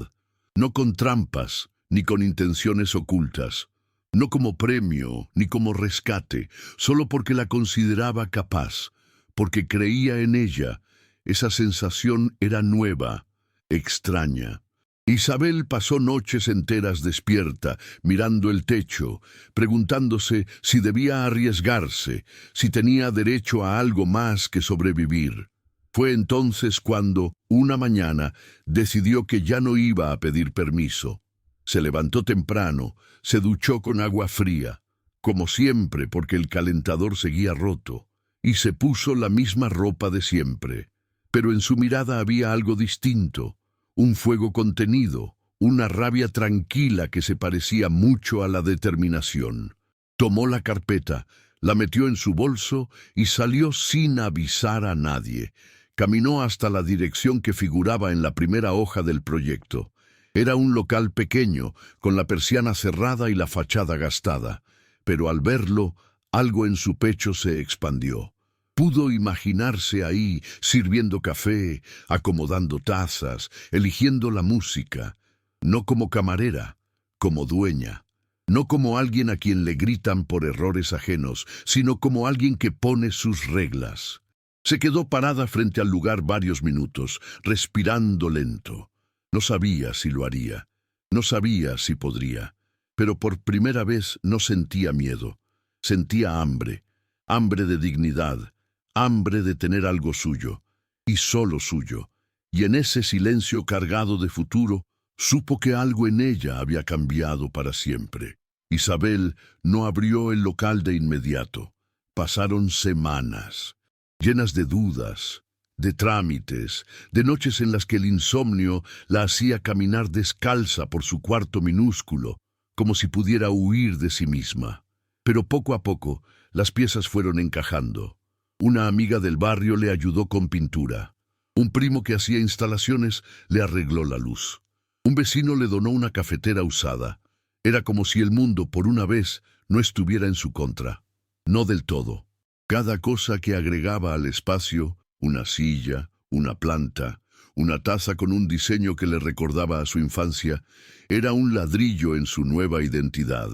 no con trampas, ni con intenciones ocultas, no como premio, ni como rescate, solo porque la consideraba capaz, porque creía en ella. Esa sensación era nueva, extraña. Isabel pasó noches enteras despierta, mirando el techo, preguntándose si debía arriesgarse, si tenía derecho a algo más que sobrevivir. Fue entonces cuando, una mañana, decidió que ya no iba a pedir permiso. Se levantó temprano, se duchó con agua fría, como siempre porque el calentador seguía roto, y se puso la misma ropa de siempre. Pero en su mirada había algo distinto. Un fuego contenido, una rabia tranquila que se parecía mucho a la determinación. Tomó la carpeta, la metió en su bolso y salió sin avisar a nadie. Caminó hasta la dirección que figuraba en la primera hoja del proyecto. Era un local pequeño, con la persiana cerrada y la fachada gastada. Pero al verlo, algo en su pecho se expandió. Pudo imaginarse ahí, sirviendo café, acomodando tazas, eligiendo la música, no como camarera, como dueña, no como alguien a quien le gritan por errores ajenos, sino como alguien que pone sus reglas. Se quedó parada frente al lugar varios minutos, respirando lento. No sabía si lo haría, no sabía si podría, pero por primera vez no sentía miedo. Sentía hambre, hambre de dignidad, hambre de tener algo suyo, y solo suyo. Y en ese silencio cargado de futuro, supo que algo en ella había cambiado para siempre. Isabel no abrió el local de inmediato. Pasaron semanas, llenas de dudas, de trámites, de noches en las que el insomnio la hacía caminar descalza por su cuarto minúsculo, como si pudiera huir de sí misma. Pero poco a poco, las piezas fueron encajando. Una amiga del barrio le ayudó con pintura. Un primo que hacía instalaciones le arregló la luz. Un vecino le donó una cafetera usada. Era como si el mundo, por una vez, no estuviera en su contra. No del todo. Cada cosa que agregaba al espacio, una silla, una planta, una taza con un diseño que le recordaba a su infancia, era un ladrillo en su nueva identidad.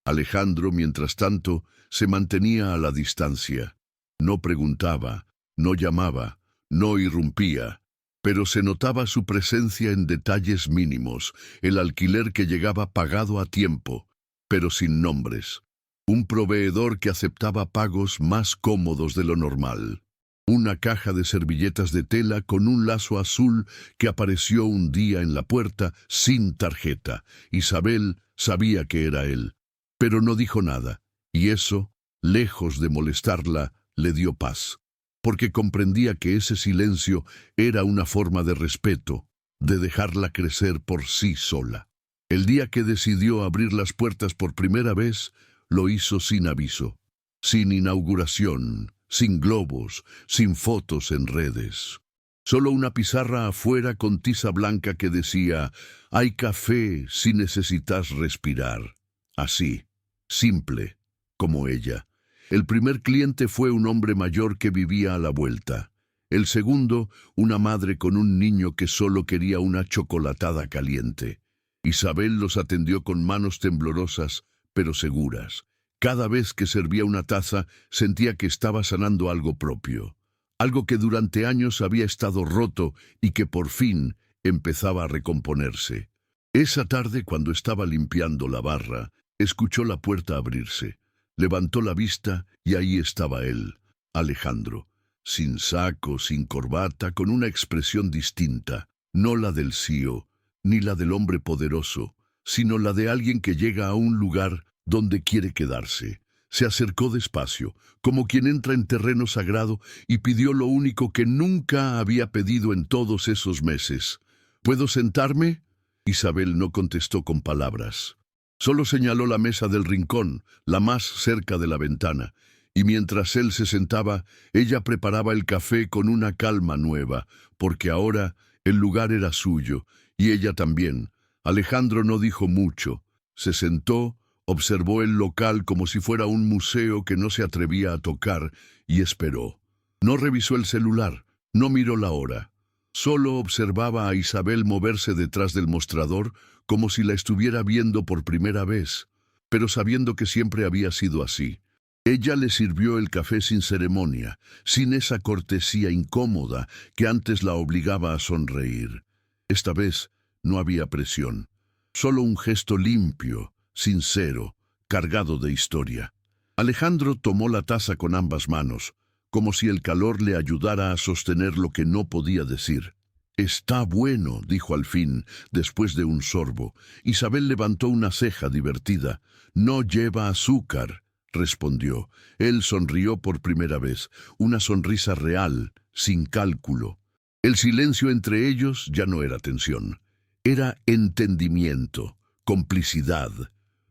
Alejandro, mientras tanto, se mantenía a la distancia. No preguntaba, no llamaba, no irrumpía, pero se notaba su presencia en detalles mínimos, el alquiler que llegaba pagado a tiempo, pero sin nombres. Un proveedor que aceptaba pagos más cómodos de lo normal. Una caja de servilletas de tela con un lazo azul que apareció un día en la puerta sin tarjeta. Isabel sabía que era él, pero no dijo nada, y eso, lejos de molestarla, le dio paz, porque comprendía que ese silencio era una forma de respeto, de dejarla crecer por sí sola. El día que decidió abrir las puertas por primera vez, lo hizo sin aviso, sin inauguración, sin globos, sin fotos en redes. Solo una pizarra afuera con tiza blanca que decía: «Hay café si necesitas respirar». Así, simple, como ella. El primer cliente fue un hombre mayor que vivía a la vuelta. El segundo, una madre con un niño que solo quería una chocolatada caliente. Isabel los atendió con manos temblorosas, pero seguras. Cada vez que servía una taza, sentía que estaba sanando algo propio. Algo que durante años había estado roto y que por fin empezaba a recomponerse. Esa tarde, cuando estaba limpiando la barra, escuchó la puerta abrirse. Levantó la vista y ahí estaba él, Alejandro, sin saco, sin corbata, con una expresión distinta, no la del CEO, ni la del hombre poderoso, sino la de alguien que llega a un lugar donde quiere quedarse. Se acercó despacio, como quien entra en terreno sagrado, y pidió lo único que nunca había pedido en todos esos meses. ¿Puedo sentarme? Isabel no contestó con palabras. Solo señaló la mesa del rincón, la más cerca de la ventana, y mientras él se sentaba, ella preparaba el café con una calma nueva, porque ahora el lugar era suyo, y ella también. Alejandro no dijo mucho. Se sentó, observó el local como si fuera un museo que no se atrevía a tocar, y esperó. No revisó el celular, no miró la hora. Solo observaba a Isabel moverse detrás del mostrador como si la estuviera viendo por primera vez, pero sabiendo que siempre había sido así. Ella le sirvió el café sin ceremonia, sin esa cortesía incómoda que antes la obligaba a sonreír. Esta vez no había presión, solo un gesto limpio, sincero, cargado de historia. Alejandro tomó la taza con ambas manos, como si el calor le ayudara a sostener lo que no podía decir. «Está bueno», dijo al fin, después de un sorbo. Isabel levantó una ceja divertida. «No lleva azúcar», respondió. Él sonrió por primera vez, una sonrisa real, sin cálculo. El silencio entre ellos ya no era tensión. Era entendimiento, complicidad.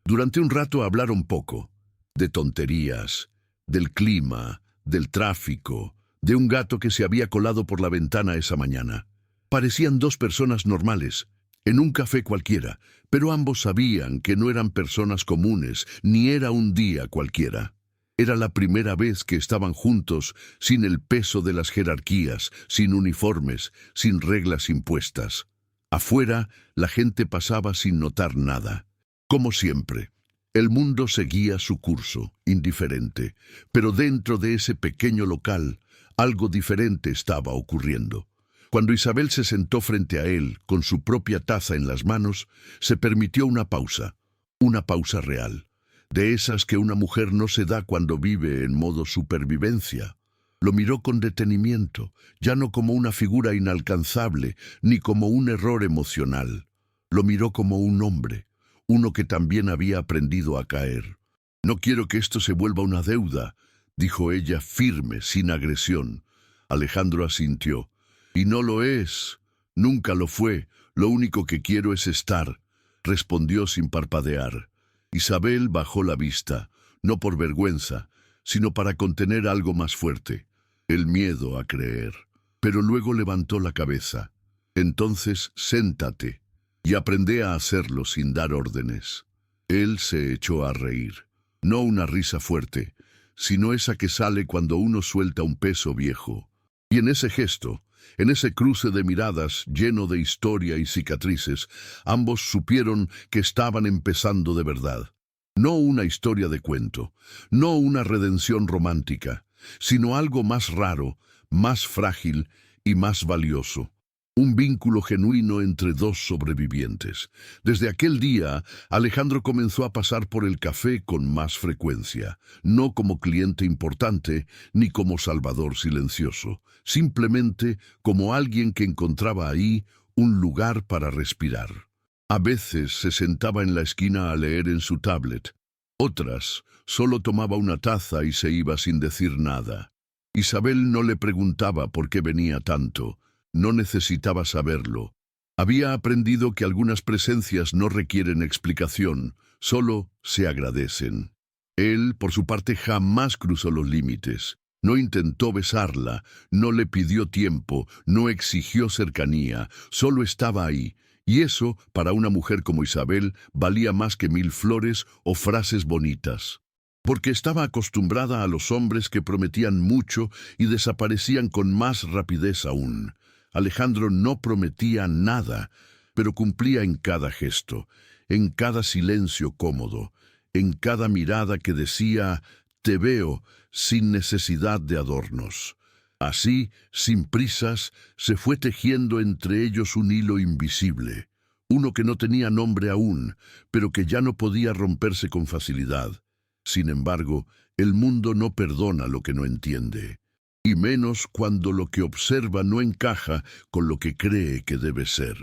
Durante un rato hablaron poco. De tonterías, del clima, del tráfico, de un gato que se había colado por la ventana esa mañana. Parecían dos personas normales, en un café cualquiera, pero ambos sabían que no eran personas comunes, ni era un día cualquiera. Era la primera vez que estaban juntos, sin el peso de las jerarquías, sin uniformes, sin reglas impuestas. Afuera, la gente pasaba sin notar nada. Como siempre, el mundo seguía su curso, indiferente, pero dentro de ese pequeño local Algo diferente estaba ocurriendo. Cuando Isabel se sentó frente a él, con su propia taza en las manos, se permitió una pausa real, de esas que una mujer no se da cuando vive en modo supervivencia. Lo miró con detenimiento, ya no como una figura inalcanzable, ni como un error emocional. Lo miró como un hombre, uno que también había aprendido a caer. «No quiero que esto se vuelva una deuda», dijo ella firme, sin agresión. Alejandro asintió. «Y no lo es. Nunca lo fue. Lo único que quiero es estar», respondió sin parpadear. Isabel bajó la vista, no por vergüenza, sino para contener algo más fuerte, el miedo a creer. Pero luego levantó la cabeza. «Entonces, séntate y aprende a hacerlo sin dar órdenes». Él se echó a reír. No una risa fuerte, sino esa que sale cuando uno suelta un peso viejo. Y en ese gesto, en ese cruce de miradas lleno de historia y cicatrices, ambos supieron que estaban empezando de verdad. No una historia de cuento, no una redención romántica, sino algo más raro, más frágil y más valioso. Un vínculo genuino entre dos sobrevivientes. Desde aquel día, Alejandro comenzó a pasar por el café con más frecuencia, no como cliente importante ni como salvador silencioso, simplemente como alguien que encontraba ahí un lugar para respirar. A veces se sentaba en la esquina a leer en su tablet. Otras, solo tomaba una taza y se iba sin decir nada. Isabel no le preguntaba por qué venía tanto. No necesitaba saberlo. Había aprendido que algunas presencias no requieren explicación, solo se agradecen. Él, por su parte, jamás cruzó los límites. No intentó besarla, no le pidió tiempo, no exigió cercanía, solo estaba ahí. Y eso, para una mujer como Isabel, valía más que 1000 flores o frases bonitas. Porque estaba acostumbrada a los hombres que prometían mucho y desaparecían con más rapidez aún. Alejandro no prometía nada, pero cumplía en cada gesto, en cada silencio cómodo, en cada mirada que decía «te veo», sin necesidad de adornos. Así, sin prisas, se fue tejiendo entre ellos un hilo invisible, uno que no tenía nombre aún, pero que ya no podía romperse con facilidad. Sin embargo, el mundo no perdona lo que no entiende. Y menos cuando lo que observa no encaja con lo que cree que debe ser.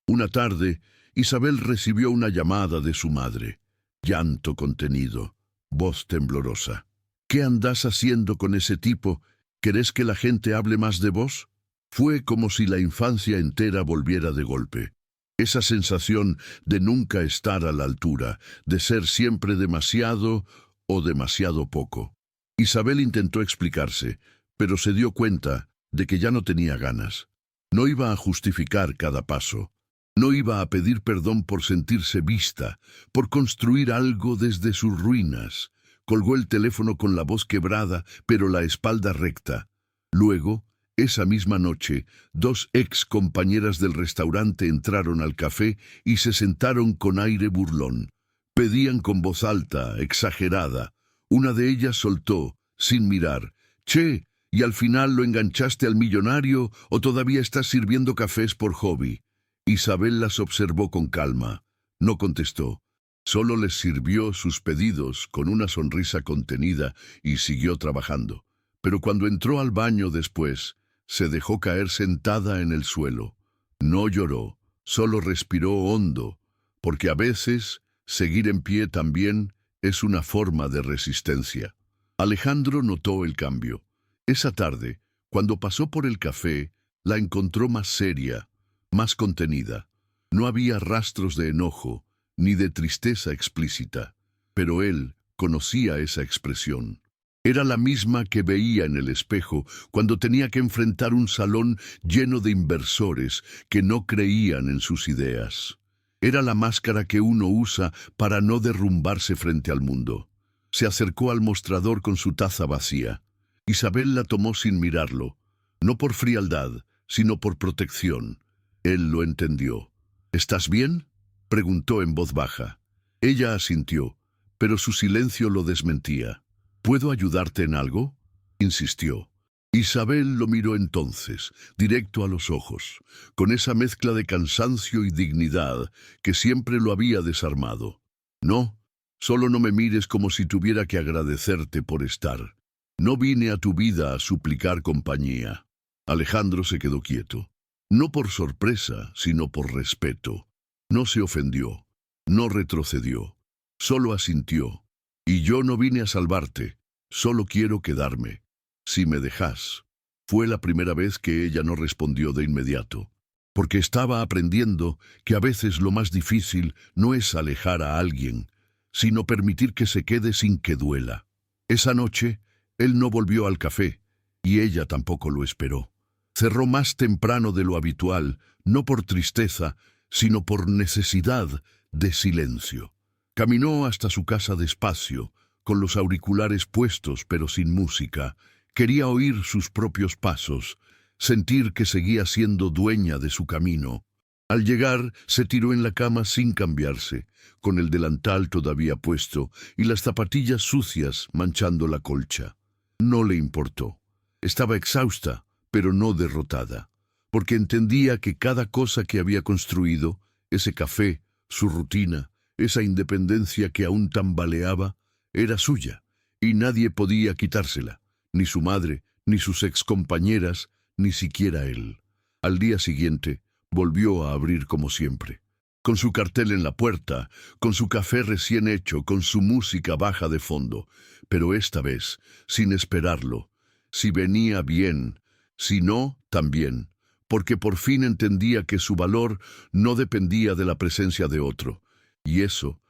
Una tarde, Isabel recibió una llamada de su madre. Llanto contenido, voz temblorosa. «¿Qué andás haciendo con ese tipo? ¿Querés que la gente hable más de vos?» Fue como si la infancia entera volviera de golpe. Esa sensación de nunca estar a la altura, de ser siempre demasiado o demasiado poco. Isabel intentó explicarse, pero se dio cuenta de que ya no tenía ganas. No iba a justificar cada paso. No iba a pedir perdón por sentirse vista, por construir algo desde sus ruinas. Colgó el teléfono con la voz quebrada, pero la espalda recta. Luego, esa misma noche, 2 ex compañeras del restaurante entraron al café y se sentaron con aire burlón. Pedían con voz alta, exagerada. Una de ellas soltó, sin mirar: «Che, ¿y al final lo enganchaste al millonario o todavía estás sirviendo cafés por hobby?» Isabel las observó con calma. No contestó. Solo les sirvió sus pedidos con una sonrisa contenida y siguió trabajando. Pero cuando entró al baño después, se dejó caer sentada en el suelo. No lloró, solo respiró hondo, porque a veces seguir en pie también es una forma de resistencia. Alejandro notó el cambio. Esa tarde, cuando pasó por el café, la encontró más seria, más contenida. No había rastros de enojo, ni de tristeza explícita, pero él conocía esa expresión. Era la misma que veía en el espejo cuando tenía que enfrentar un salón lleno de inversores que no creían en sus ideas. Era la máscara que uno usa para no derrumbarse frente al mundo. Se acercó al mostrador con su taza vacía. Isabel la tomó sin mirarlo, no por frialdad, sino por protección. Él lo entendió. «¿Estás bien?», preguntó en voz baja. Ella asintió, pero su silencio lo desmentía. «¿Puedo ayudarte en algo?», insistió. Isabel lo miró entonces, directo a los ojos, con esa mezcla de cansancio y dignidad que siempre lo había desarmado. No, solo no me mires como si tuviera que agradecerte por estar. No vine a tu vida a suplicar compañía. Alejandro se quedó quieto, no por sorpresa, sino por respeto. No se ofendió, no retrocedió, solo asintió. Y yo no vine a salvarte, solo quiero quedarme. Si me dejas. Fue la primera vez que ella no respondió de inmediato, porque estaba aprendiendo que a veces lo más difícil no es alejar a alguien, sino permitir que se quede sin que duela. Esa noche, él no volvió al café, y ella tampoco lo esperó. Cerró más temprano de lo habitual, no por tristeza, sino por necesidad de silencio. Caminó hasta su casa despacio, con los auriculares puestos pero sin música. Quería oír sus propios pasos, sentir que seguía siendo dueña de su camino. Al llegar, se tiró en la cama sin cambiarse, con el delantal todavía puesto y las zapatillas sucias manchando la colcha. No le importó. Estaba exhausta, pero no derrotada, porque entendía que cada cosa que había construido, ese café, su rutina, esa independencia que aún tambaleaba, era suya, y nadie podía quitársela. Ni su madre, ni sus excompañeras, ni siquiera él. Al día siguiente, volvió a abrir como siempre. Con su cartel en la puerta, con su café recién hecho, con su música baja de fondo. Pero esta vez, sin esperarlo. Si venía bien, si no, también. Porque por fin entendía que su valor no dependía de la presencia de otro. Y eso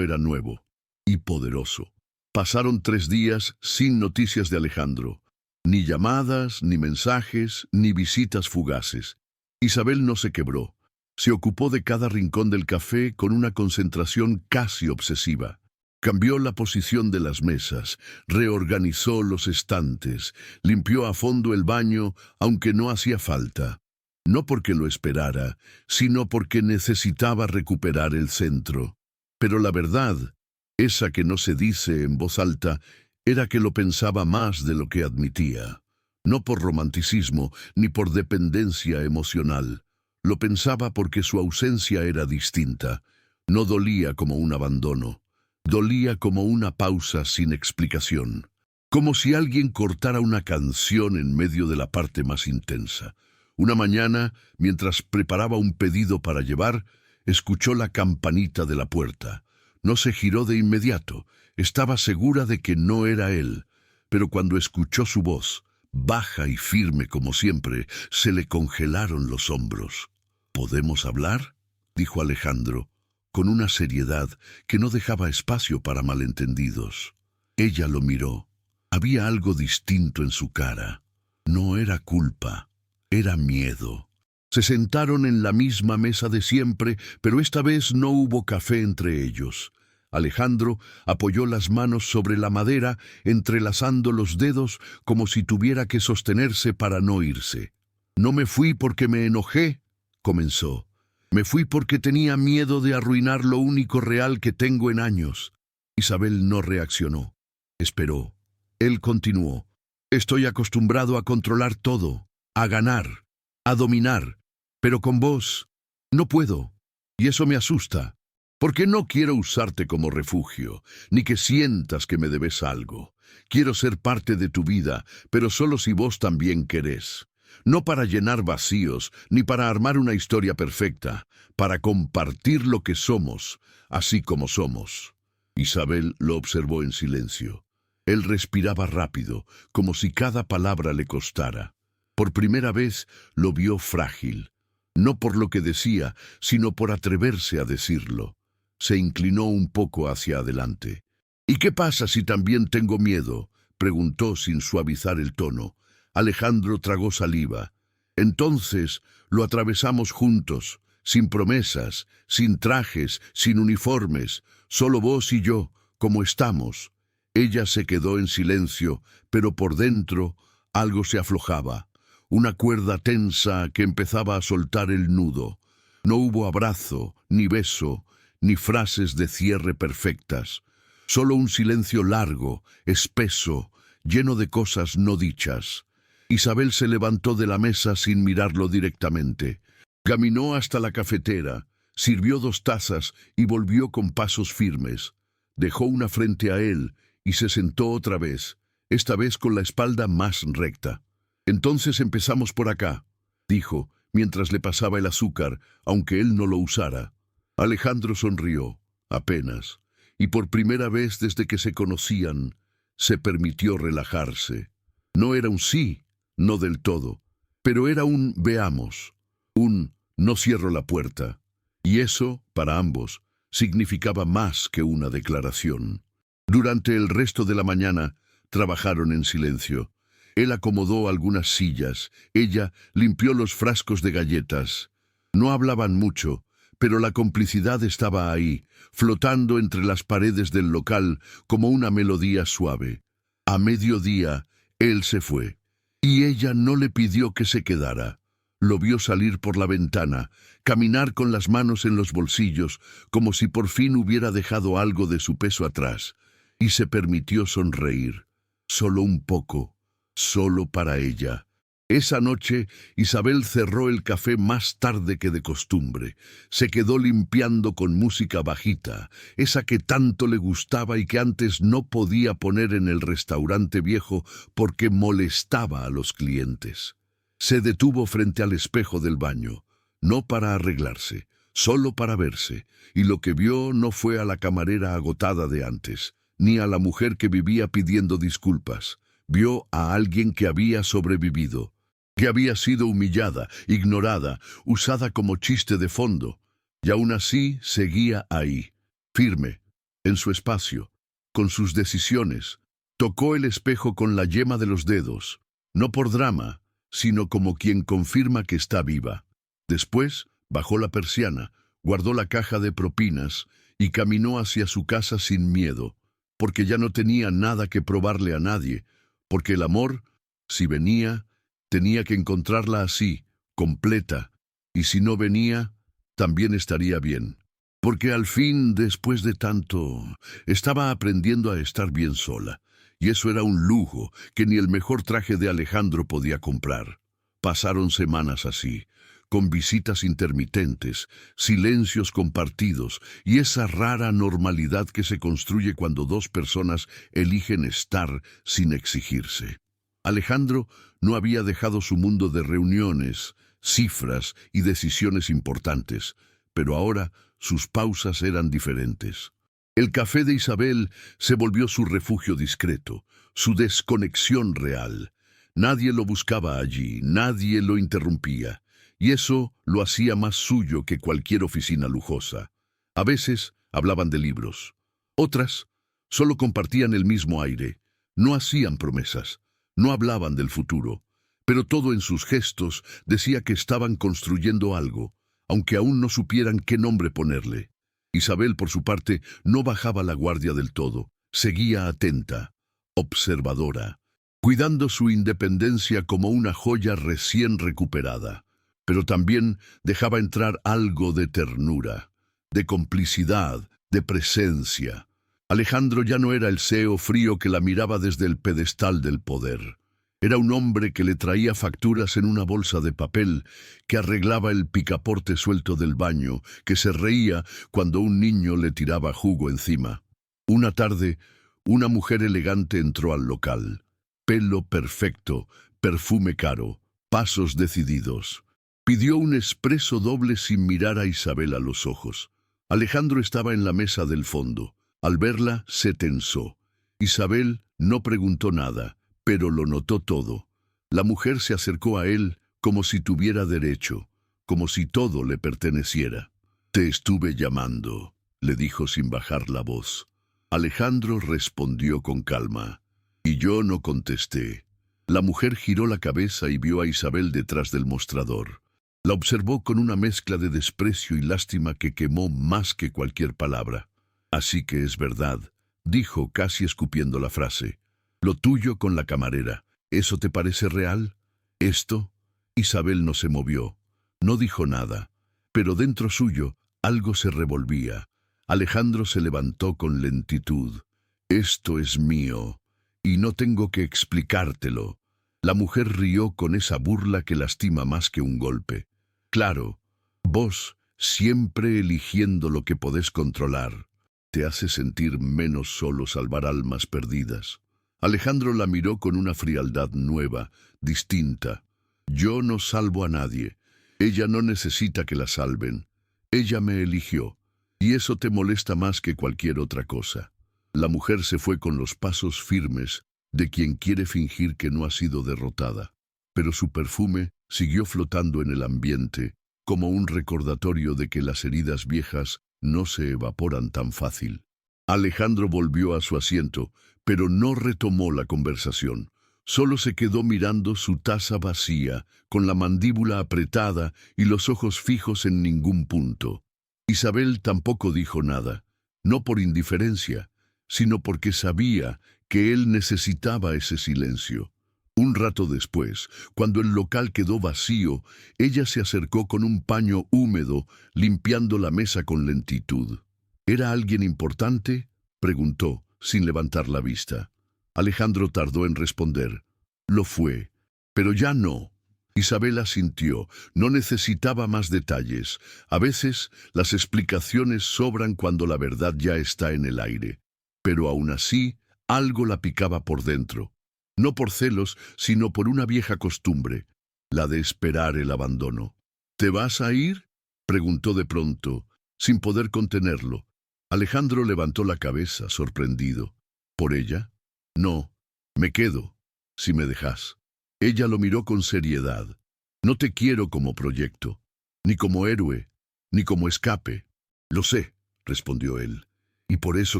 era nuevo y poderoso. Pasaron 3 días sin noticias de Alejandro. Ni llamadas, ni mensajes, ni visitas fugaces. Isabel no se quebró. Se ocupó de cada rincón del café con una concentración casi obsesiva. Cambió la posición de las mesas, reorganizó los estantes, limpió a fondo el baño, aunque no hacía falta. No porque lo esperara, sino porque necesitaba recuperar el centro. Pero la verdad, esa que no se dice en voz alta, era que lo pensaba más de lo que admitía. No por romanticismo, ni por dependencia emocional. Lo pensaba porque su ausencia era distinta. No dolía como un abandono. Dolía como una pausa sin explicación. Como si alguien cortara una canción en medio de la parte más intensa. Una mañana, mientras preparaba un pedido para llevar, escuchó la campanita de la puerta. No se giró de inmediato. Estaba segura de que no era él. Pero cuando escuchó su voz, baja y firme como siempre, se le congelaron los hombros. ¿Podemos hablar?, dijo Alejandro, con una seriedad que no dejaba espacio para malentendidos. Ella lo miró. Había algo distinto en su cara. No era culpa, era miedo. Se sentaron en la misma mesa de siempre, pero esta vez no hubo café entre ellos. Alejandro apoyó las manos sobre la madera, entrelazando los dedos como si tuviera que sostenerse para no irse. «No me fui porque me enojé», comenzó. «Me fui porque tenía miedo de arruinar lo único real que tengo en años». Isabel no reaccionó. Esperó. Él continuó. «Estoy acostumbrado a controlar todo, a ganar, a dominar. Pero con vos no puedo, y eso me asusta. Porque no quiero usarte como refugio, ni que sientas que me debes algo. Quiero ser parte de tu vida, pero solo si vos también querés. No para llenar vacíos, ni para armar una historia perfecta, para compartir lo que somos, así como somos». Isabel lo observó en silencio. Él respiraba rápido, como si cada palabra le costara. Por primera vez lo vio frágil, no por lo que decía, sino por atreverse a decirlo. Se inclinó un poco hacia adelante. «¿Y qué pasa si también tengo miedo?», preguntó sin suavizar el tono. Alejandro tragó saliva. «Entonces lo atravesamos juntos, sin promesas, sin trajes, sin uniformes, solo vos y yo, como estamos». Ella se quedó en silencio, pero por dentro algo se aflojaba. Una cuerda tensa que empezaba a soltar el nudo. No hubo abrazo, ni beso, ni frases de cierre perfectas. Solo un silencio largo, espeso, lleno de cosas no dichas. Isabel se levantó de la mesa sin mirarlo directamente. Caminó hasta la cafetera, sirvió 2 tazas y volvió con pasos firmes. Dejó una frente a él y se sentó otra vez, esta vez con la espalda más recta. «Entonces empezamos por acá», dijo, mientras le pasaba el azúcar, aunque él no lo usara. Alejandro sonrió, apenas, y por primera vez desde que se conocían, se permitió relajarse. No era un sí, no del todo, pero era un veamos, un no cierro la puerta. Y eso, para ambos, significaba más que una declaración. Durante el resto de la mañana, trabajaron en silencio. Él acomodó algunas sillas, ella limpió los frascos de galletas. No hablaban mucho, pero la complicidad estaba ahí, flotando entre las paredes del local como una melodía suave. A mediodía, él se fue, y ella no le pidió que se quedara. Lo vio salir por la ventana, caminar con las manos en los bolsillos, como si por fin hubiera dejado algo de su peso atrás, y se permitió sonreír, solo un poco, solo para ella. Esa noche, Isabel cerró el café más tarde que de costumbre. Se quedó limpiando con música bajita, esa que tanto le gustaba y que antes no podía poner en el restaurante viejo porque molestaba a los clientes. Se detuvo frente al espejo del baño, no para arreglarse, solo para verse, y lo que vio no fue a la camarera agotada de antes, ni a la mujer que vivía pidiendo disculpas. Vio a alguien que había sobrevivido, que había sido humillada, ignorada, usada como chiste de fondo, y aún así seguía ahí, firme, en su espacio, con sus decisiones. Tocó el espejo con la yema de los dedos, no por drama, sino como quien confirma que está viva. Después bajó la persiana, guardó la caja de propinas y caminó hacia su casa sin miedo, porque ya no tenía nada que probarle a nadie, porque el amor, si venía, tenía que encontrarla así, completa, y si no venía, también estaría bien. Porque al fin, después de tanto, estaba aprendiendo a estar bien sola, y eso era un lujo que ni el mejor traje de Alejandro podía comprar. Pasaron semanas así, con visitas intermitentes, silencios compartidos y esa rara normalidad que se construye cuando 2 personas eligen estar sin exigirse. Alejandro no había dejado su mundo de reuniones, cifras y decisiones importantes, pero ahora sus pausas eran diferentes. El café de Isabel se volvió su refugio discreto, su desconexión real. Nadie lo buscaba allí, nadie lo interrumpía, y eso lo hacía más suyo que cualquier oficina lujosa. A veces hablaban de libros, otras solo compartían el mismo aire, no hacían promesas, no hablaban del futuro, pero todo en sus gestos decía que estaban construyendo algo, aunque aún no supieran qué nombre ponerle. Isabel, por su parte, no bajaba la guardia del todo, seguía atenta, observadora, cuidando su independencia como una joya recién recuperada, pero también dejaba entrar algo de ternura, de complicidad, de presencia. Alejandro ya no era el CEO frío que la miraba desde el pedestal del poder. Era un hombre que le traía facturas en una bolsa de papel, que arreglaba el picaporte suelto del baño, que se reía cuando un niño le tiraba jugo encima. Una tarde, una mujer elegante entró al local. Pelo perfecto, perfume caro, pasos decididos. Pidió un expreso doble sin mirar a Isabel a los ojos. Alejandro estaba en la mesa del fondo. Al verla, se tensó. Isabel no preguntó nada, pero lo notó todo. La mujer se acercó a él como si tuviera derecho, como si todo le perteneciera. «Te estuve llamando», le dijo sin bajar la voz. Alejandro respondió con calma. «Y yo no contesté». La mujer giró la cabeza y vio a Isabel detrás del mostrador. La observó con una mezcla de desprecio y lástima que quemó más que cualquier palabra. «Así que es verdad», dijo casi escupiendo la frase. «Lo tuyo con la camarera, ¿eso te parece real? ¿Esto?» Isabel no se movió, no dijo nada, pero dentro suyo algo se revolvía. Alejandro se levantó con lentitud. «Esto es mío, y no tengo que explicártelo». La mujer rió con esa burla que lastima más que un golpe. Claro, vos, siempre eligiendo lo que podés controlar, te hace sentir menos solo salvar almas perdidas. Alejandro la miró con una frialdad nueva, distinta. Yo no salvo a nadie. Ella no necesita que la salven. Ella me eligió. Y eso te molesta más que cualquier otra cosa. La mujer se fue con los pasos firmes de quien quiere fingir que no ha sido derrotada. Pero su perfume siguió flotando en el ambiente, como un recordatorio de que las heridas viejas no se evaporan tan fácil. Alejandro volvió a su asiento, pero no retomó la conversación. Solo se quedó mirando su taza vacía, con la mandíbula apretada y los ojos fijos en ningún punto. Isabel tampoco dijo nada, no por indiferencia, sino porque sabía que él necesitaba ese silencio. Un rato después, cuando el local quedó vacío, ella se acercó con un paño húmedo, limpiando la mesa con lentitud. ¿Era alguien importante?, preguntó, sin levantar la vista. Alejandro tardó en responder. Lo fue, pero ya no. Isabel asintió. No necesitaba más detalles. A veces, las explicaciones sobran cuando la verdad ya está en el aire. Pero aún así, algo la picaba por dentro. No por celos, sino por una vieja costumbre, la de esperar el abandono. ¿Te vas a ir?, preguntó de pronto, sin poder contenerlo. Alejandro levantó la cabeza, sorprendido. ¿Por ella? No, me quedo, si me dejas. Ella lo miró con seriedad. No te quiero como proyecto, ni como héroe, ni como escape. Lo sé, respondió él, y por eso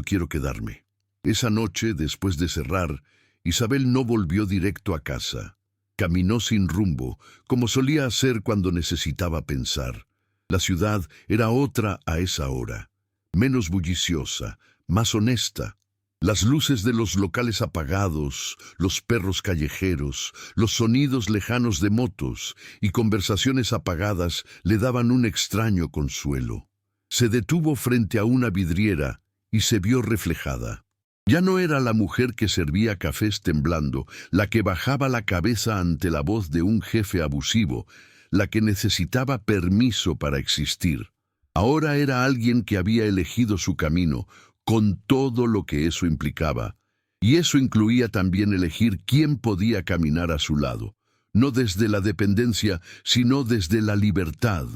quiero quedarme. Esa noche, después de cerrar, Isabel no volvió directo a casa. Caminó sin rumbo, como solía hacer cuando necesitaba pensar. La ciudad era otra a esa hora, menos bulliciosa, más honesta. Las luces de los locales apagados, los perros callejeros, los sonidos lejanos de motos y conversaciones apagadas le daban un extraño consuelo. Se detuvo frente a una vidriera y se vio reflejada. Ya no era la mujer que servía cafés temblando, la que bajaba la cabeza ante la voz de un jefe abusivo, la que necesitaba permiso para existir. Ahora era alguien que había elegido su camino, con todo lo que eso implicaba. Y eso incluía también elegir quién podía caminar a su lado, no desde la dependencia, sino desde la libertad.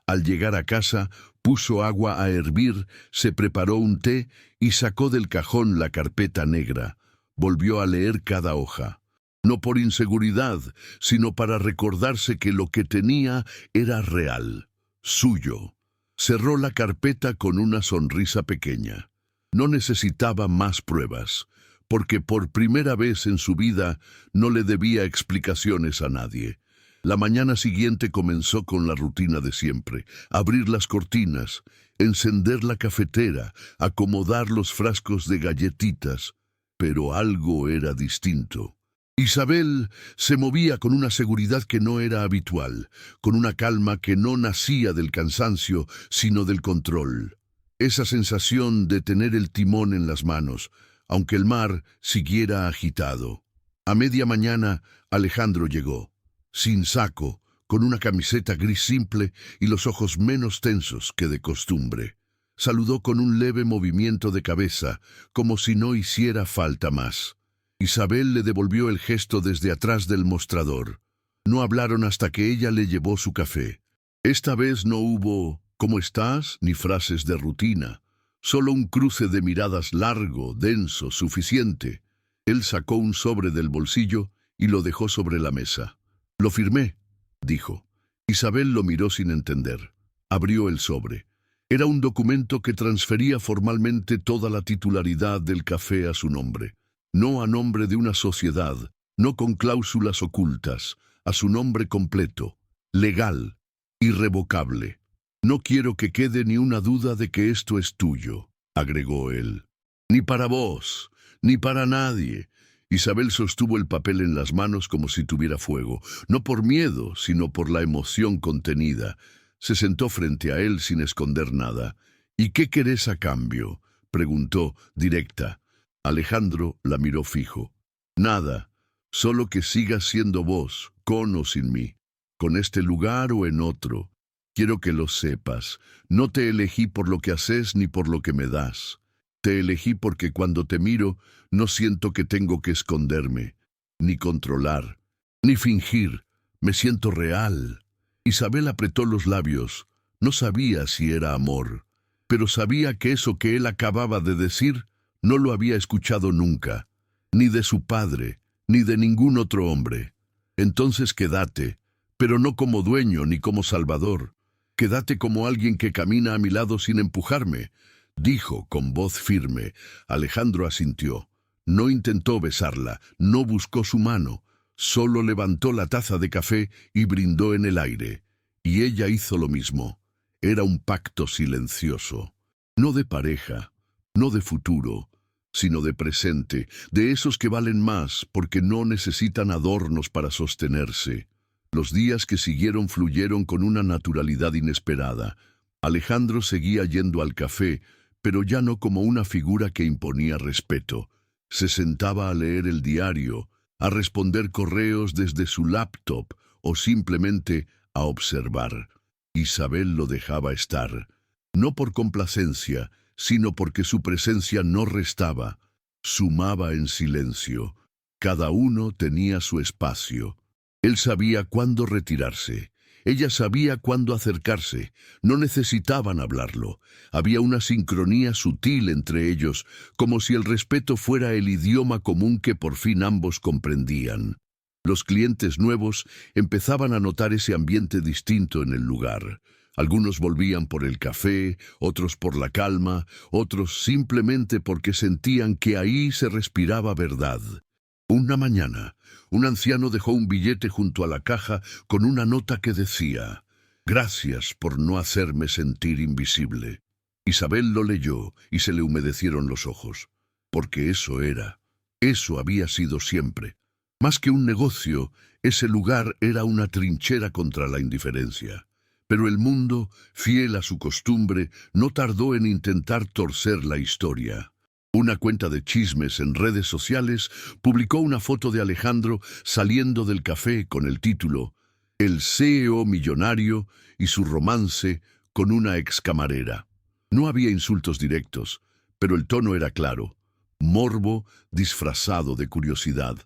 Al llegar a casa, puso agua a hervir, se preparó un té y sacó del cajón la carpeta negra. Volvió a leer cada hoja. No por inseguridad, sino para recordarse que lo que tenía era real, suyo. Cerró la carpeta con una sonrisa pequeña. No necesitaba más pruebas, porque por primera vez en su vida no le debía explicaciones a nadie. La mañana siguiente comenzó con la rutina de siempre: abrir las cortinas, encender la cafetera, acomodar los frascos de galletitas. Pero algo era distinto. Isabel se movía con una seguridad que no era habitual, con una calma que no nacía del cansancio, sino del control. Esa sensación de tener el timón en las manos, aunque el mar siguiera agitado. A media mañana, Alejandro llegó, sin saco, con una camiseta gris simple y los ojos menos tensos que de costumbre. Saludó con un leve movimiento de cabeza, como si no hiciera falta más. Isabel le devolvió el gesto desde atrás del mostrador. No hablaron hasta que ella le llevó su café. Esta vez no hubo «¿Cómo estás?», ni frases de rutina. Solo un cruce de miradas largo, denso, suficiente. Él sacó un sobre del bolsillo y lo dejó sobre la mesa. «Lo firmé», dijo. Isabel lo miró sin entender. Abrió el sobre. Era un documento que transfería formalmente toda la titularidad del café a su nombre. No a nombre de una sociedad, no con cláusulas ocultas, a su nombre completo, legal, irrevocable. «No quiero que quede ni una duda de que esto es tuyo», agregó él. «Ni para vos, ni para nadie». Isabel sostuvo el papel en las manos como si tuviera fuego, no por miedo, sino por la emoción contenida. Se sentó frente a él sin esconder nada. «¿Y qué querés a cambio?», preguntó, directa. Alejandro la miró fijo. «Nada, Solo que sigas siendo vos, con o sin mí, con este lugar o en otro. Quiero que lo sepas. No te elegí por lo que haces ni por lo que me das. Te elegí porque cuando te miro no siento que tengo que esconderme, ni controlar, ni fingir. Me siento real. Isabel apretó los labios. No sabía si era amor, pero sabía que eso que él acababa de decir no lo había escuchado nunca, ni de su padre, ni de ningún otro hombre. Entonces quédate, pero no como dueño ni como salvador. Quédate como alguien que camina a mi lado sin empujarme, dijo con voz firme. Alejandro asintió. No intentó besarla, no buscó su mano, solo levantó la taza de café y brindó en el aire. Y ella hizo lo mismo. Era un pacto silencioso, no de pareja, no de futuro, sino de presente, de esos que valen más porque no necesitan adornos para sostenerse. Los días que siguieron fluyeron con una naturalidad inesperada. Alejandro seguía yendo al café, pero ya no como una figura que imponía respeto. Se sentaba a leer el diario, a responder correos desde su laptop o simplemente a observar. Isabel lo dejaba estar, no por complacencia, sino porque su presencia no restaba, sumaba en silencio. Cada uno tenía su espacio. Él sabía cuándo retirarse. Ella sabía cuándo acercarse. No necesitaban hablarlo. Había una sincronía sutil entre ellos, como si el respeto fuera el idioma común que por fin ambos comprendían. Los clientes nuevos empezaban a notar ese ambiente distinto en el lugar. Algunos volvían por el café, otros por la calma, otros simplemente porque sentían que ahí se respiraba verdad. Una mañana, un anciano dejó un billete junto a la caja con una nota que decía: «Gracias por no hacerme sentir invisible». Isabel lo leyó y se le humedecieron los ojos, porque eso había sido siempre. Más que un negocio, ese lugar era una trinchera contra la indiferencia. Pero el mundo, fiel a su costumbre, no tardó en intentar torcer la historia. Una cuenta de chismes en redes sociales publicó una foto de Alejandro saliendo del café con el título «El CEO millonario y su romance con una excamarera». No había insultos directos, pero el tono era claro: morbo disfrazado de curiosidad.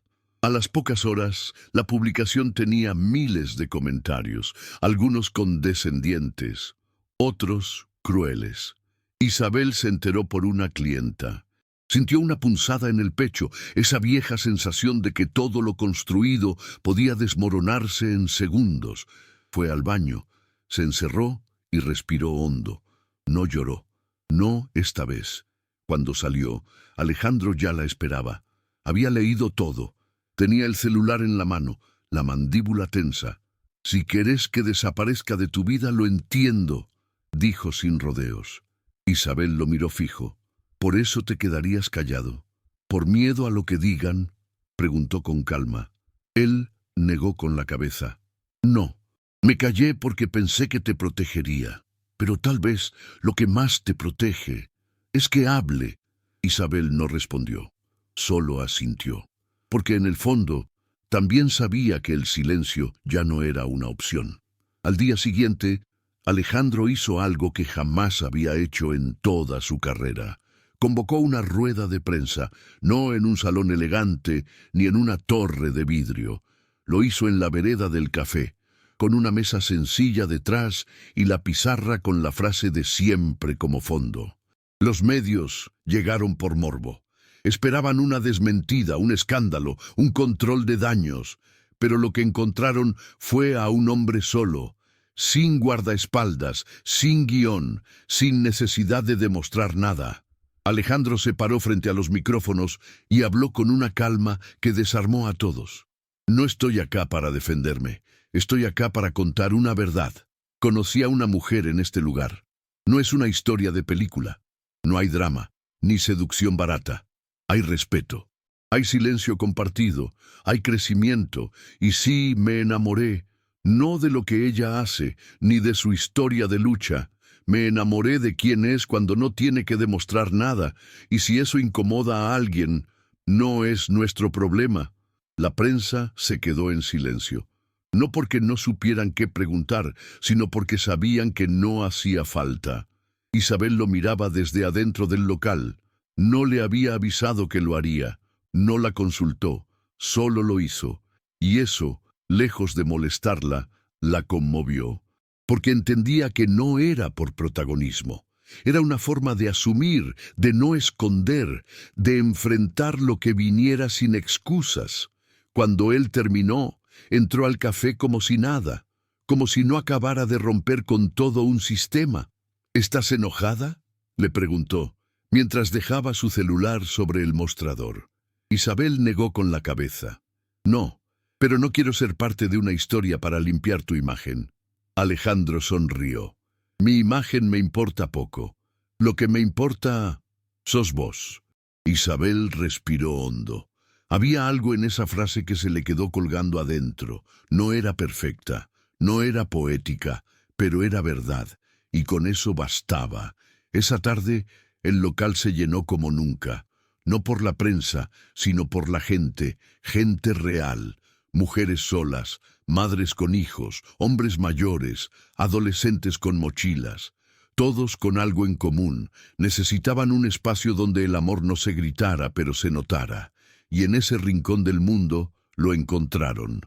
A las pocas horas, la publicación tenía miles de comentarios, algunos condescendientes, otros crueles. Isabel se enteró por una clienta. Sintió una punzada en el pecho, esa vieja sensación de que todo lo construido podía desmoronarse en segundos. Fue al baño, se encerró y respiró hondo. No lloró, no esta vez. Cuando salió, Alejandro ya la esperaba. Había leído todo. Tenía el celular en la mano, la mandíbula tensa. «Si querés que desaparezca de tu vida, lo entiendo», dijo sin rodeos. Isabel lo miró fijo. «¿Por eso te quedarías callado? ¿Por miedo a lo que digan?», preguntó con calma. Él negó con la cabeza. «No, me callé porque pensé que te protegería. Pero tal vez lo que más te protege es que hable». Isabel no respondió, solo asintió. Porque en el fondo también sabía que el silencio ya no era una opción. Al día siguiente, Alejandro hizo algo que jamás había hecho en toda su carrera. Convocó una rueda de prensa, no en un salón elegante ni en una torre de vidrio. Lo hizo en la vereda del café, con una mesa sencilla detrás y la pizarra con la frase de siempre como fondo. Los medios llegaron por morbo. Esperaban una desmentida, un escándalo, un control de daños, pero lo que encontraron fue a un hombre solo, sin guardaespaldas, sin guión, sin necesidad de demostrar nada. Alejandro se paró frente a los micrófonos y habló con una calma que desarmó a todos. «No estoy acá para defenderme, estoy acá para contar una verdad. Conocí a una mujer en este lugar. No es una historia de película. No hay drama, ni seducción barata. Hay respeto, hay silencio compartido, hay crecimiento, y sí me enamoré, no de lo que ella hace, ni de su historia de lucha. Me enamoré de quién es cuando no tiene que demostrar nada, y si eso incomoda a alguien, no es nuestro problema». La prensa se quedó en silencio. No porque no supieran qué preguntar, sino porque sabían que no hacía falta. Isabel lo miraba desde adentro del local. No le había avisado que lo haría. No la consultó, solo lo hizo. Y eso, lejos de molestarla, la conmovió. Porque entendía que no era por protagonismo. Era una forma de asumir, de no esconder, de enfrentar lo que viniera sin excusas. Cuando él terminó, entró al café como si nada, como si no acabara de romper con todo un sistema. ¿Estás enojada?, le preguntó, mientras dejaba su celular sobre el mostrador. Isabel negó con la cabeza. No, pero no quiero ser parte de una historia para limpiar tu imagen. Alejandro sonrió. Mi imagen me importa poco. Lo que me importa sos vos. Isabel respiró hondo. Había algo en esa frase que se le quedó colgando adentro. No era perfecta, no era poética, pero era verdad, y con eso bastaba. Esa tarde, el local se llenó como nunca, no por la prensa, sino por la gente, gente real, mujeres solas, madres con hijos, hombres mayores, adolescentes con mochilas. Todos con algo en común, necesitaban un espacio donde el amor no se gritara, pero se notara. Y en ese rincón del mundo lo encontraron.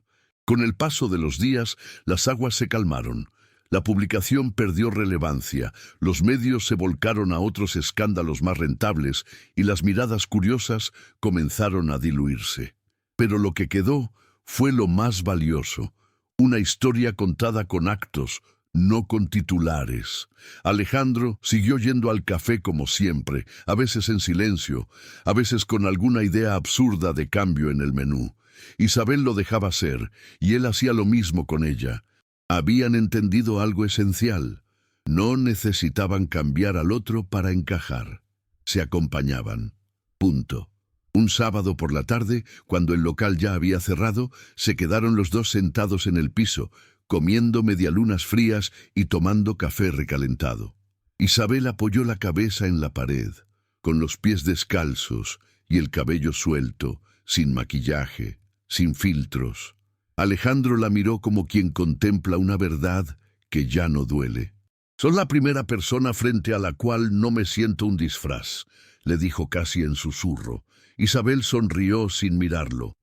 Con el paso de los días, las aguas se calmaron. La publicación perdió relevancia, los medios se volcaron a otros escándalos más rentables y las miradas curiosas comenzaron a diluirse. Pero lo que quedó fue lo más valioso, una historia contada con actos, no con titulares. Alejandro siguió yendo al café como siempre, a veces en silencio, a veces con alguna idea absurda de cambio en el menú. Isabel lo dejaba ser, y él hacía lo mismo con ella. Habían entendido algo esencial. No necesitaban cambiar al otro para encajar. Se acompañaban. Punto. Un sábado por la tarde, cuando el local ya había cerrado, se quedaron los dos sentados en el piso, comiendo medialunas frías y tomando café recalentado. Isabel apoyó la cabeza en la pared, con los pies descalzos y el cabello suelto, sin maquillaje, sin filtros. Alejandro la miró como quien contempla una verdad que ya no duele. «Sos la primera persona frente a la cual no me siento un disfraz», le dijo casi en susurro. Isabel sonrió sin mirarlo.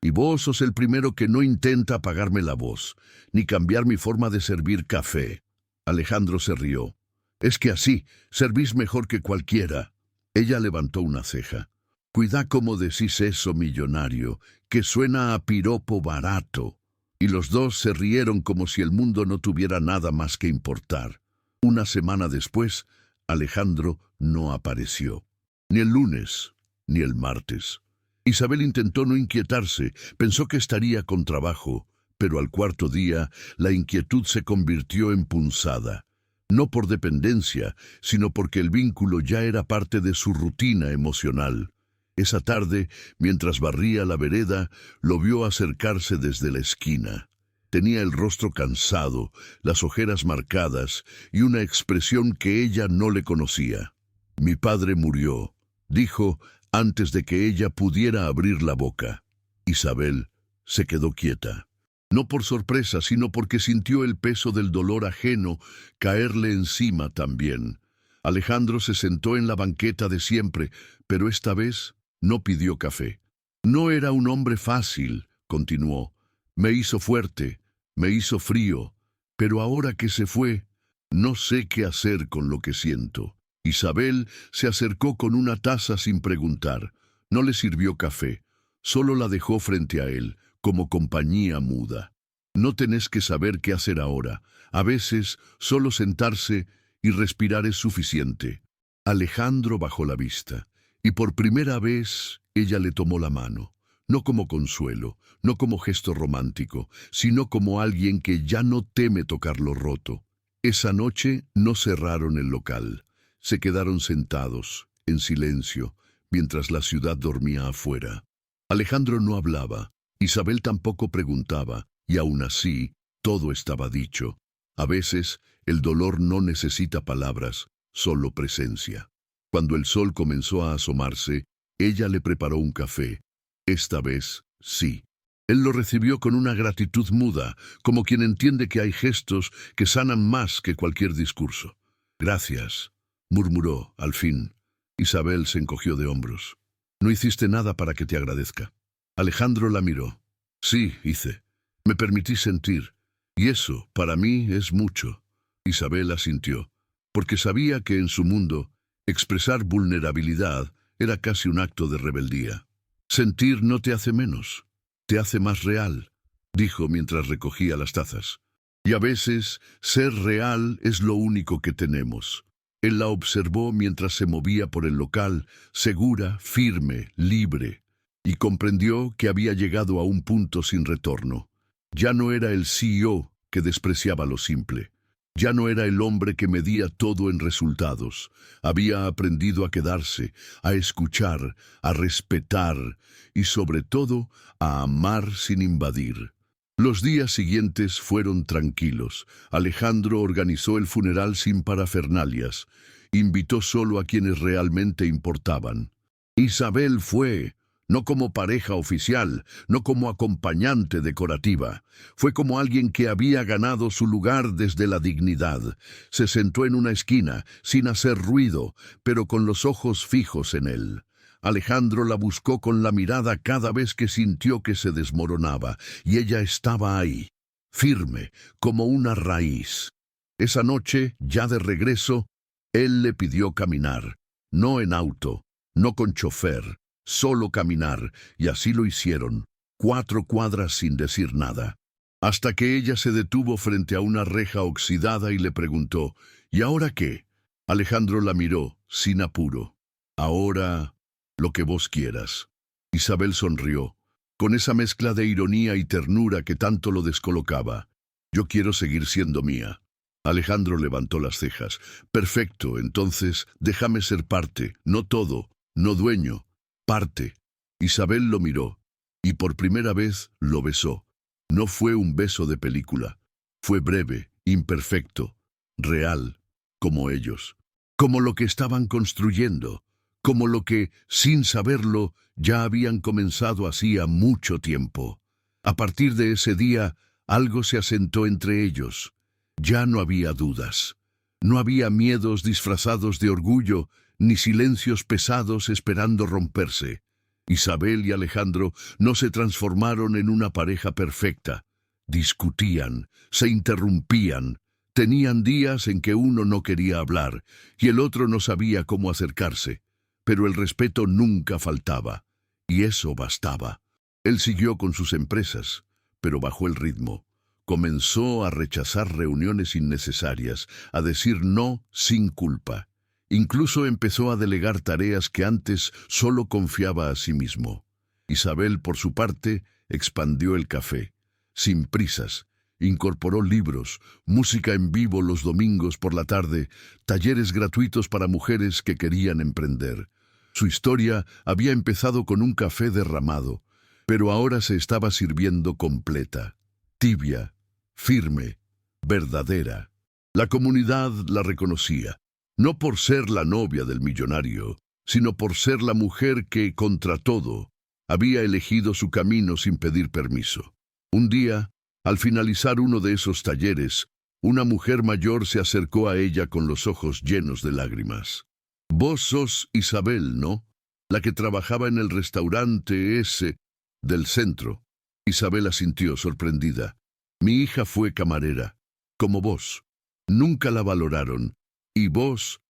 «Y vos sos el primero que no intenta apagarme la voz, ni cambiar mi forma de servir café». Alejandro se rió. «Es que así, servís mejor que cualquiera». Ella levantó una ceja. «Cuidá cómo decís eso, millonario, que suena a piropo barato». Y los dos se rieron como si el mundo no tuviera nada más que importar. Una semana después, Alejandro no apareció. Ni el lunes, ni el martes. Isabel intentó no inquietarse, pensó que estaría con trabajo, pero al cuarto día la inquietud se convirtió en punzada. No por dependencia, sino porque el vínculo ya era parte de su rutina emocional. Esa tarde, mientras barría la vereda, lo vio acercarse desde la esquina. Tenía el rostro cansado, las ojeras marcadas y una expresión que ella no le conocía. «Mi padre murió», dijo antes de que ella pudiera abrir la boca. Isabel se quedó quieta. No por sorpresa, sino porque sintió el peso del dolor ajeno caerle encima también. Alejandro se sentó en la banqueta de siempre, pero esta vez no pidió café. «No era un hombre fácil», continuó. «Me hizo fuerte, me hizo frío, pero ahora que se fue, no sé qué hacer con lo que siento». Isabel se acercó con una taza sin preguntar. No le sirvió café, solo la dejó frente a él, como compañía muda. «No tenés que saber qué hacer ahora. A veces, solo sentarse y respirar es suficiente». Alejandro bajó la vista, y por primera vez ella le tomó la mano, no como consuelo, no como gesto romántico, sino como alguien que ya no teme tocar lo roto. Esa noche no cerraron el local. Se quedaron sentados, en silencio, mientras la ciudad dormía afuera. Alejandro no hablaba, Isabel tampoco preguntaba, y aún así, todo estaba dicho. A veces, el dolor no necesita palabras, solo presencia. Cuando el sol comenzó a asomarse, ella le preparó un café. Esta vez, sí, Él lo recibió con una gratitud muda, como quien entiende que hay gestos que sanan más que cualquier discurso. Gracias, murmuró, al fin. Isabel se encogió de hombros. No hiciste nada para que te agradezca. Alejandro la miró. Sí, hice. Me permití sentir. Y eso, para mí, es mucho. Isabel asintió, porque sabía que en su mundo, expresar vulnerabilidad era casi un acto de rebeldía. Sentir no te hace menos, te hace más real, dijo mientras recogía las tazas. Y a veces, ser real es lo único que tenemos. Él la observó mientras se movía por el local, segura, firme, libre, y comprendió que había llegado a un punto sin retorno. Ya no era el CEO que despreciaba lo simple. Ya no era el hombre que medía todo en resultados. Había aprendido a quedarse, a escuchar, a respetar y, sobre todo, a amar sin invadir. Los días siguientes fueron tranquilos. Alejandro organizó el funeral sin parafernalias. Invitó solo a quienes realmente importaban. Isabel fue, no como pareja oficial, no como acompañante decorativa. Fue como alguien que había ganado su lugar desde la dignidad. Se sentó en una esquina, sin hacer ruido, pero con los ojos fijos en él. Alejandro la buscó con la mirada cada vez que sintió que se desmoronaba, y ella estaba ahí, firme, como una raíz. Esa noche, ya de regreso, él le pidió caminar, no en auto, no con chofer, solo caminar, y así lo hicieron, 4 cuadras sin decir nada. Hasta que ella se detuvo frente a una reja oxidada y le preguntó, ¿y ahora qué? Alejandro la miró, sin apuro. Ahora, lo que vos quieras. Isabel sonrió, con esa mezcla de ironía y ternura que tanto lo descolocaba. Yo quiero seguir siendo mía. Alejandro levantó las cejas. Perfecto, entonces déjame ser parte, no todo, no dueño, parte. Isabel lo miró, y por primera vez lo besó. No fue un beso de película. Fue breve, imperfecto, real, como ellos. Como lo que estaban construyendo. Como lo que, sin saberlo, ya habían comenzado hacía mucho tiempo. A partir de ese día, algo se asentó entre ellos. Ya no había dudas. No había miedos disfrazados de orgullo, ni silencios pesados esperando romperse. Isabel y Alejandro no se transformaron en una pareja perfecta. Discutían, se interrumpían. Tenían días en que uno no quería hablar y el otro no sabía cómo acercarse. Pero el respeto nunca faltaba, y eso bastaba. Él siguió con sus empresas, pero bajó el ritmo. Comenzó a rechazar reuniones innecesarias, a decir no sin culpa. Incluso empezó a delegar tareas que antes solo confiaba a sí mismo. Isabel, por su parte, expandió el café. Sin prisas, incorporó libros, música en vivo los domingos por la tarde, talleres gratuitos para mujeres que querían emprender. Su historia había empezado con un café derramado, pero ahora se estaba sirviendo completa, tibia, firme, verdadera. La comunidad la reconocía, no por ser la novia del millonario, sino por ser la mujer que, contra todo, había elegido su camino sin pedir permiso. Un día, al finalizar uno de esos talleres, una mujer mayor se acercó a ella con los ojos llenos de lágrimas. Vos sos Isabel, ¿no? La que trabajaba en el restaurante ese del centro. Isabel asintió, sorprendida. Mi hija fue camarera, como vos. Nunca la valoraron. Y vos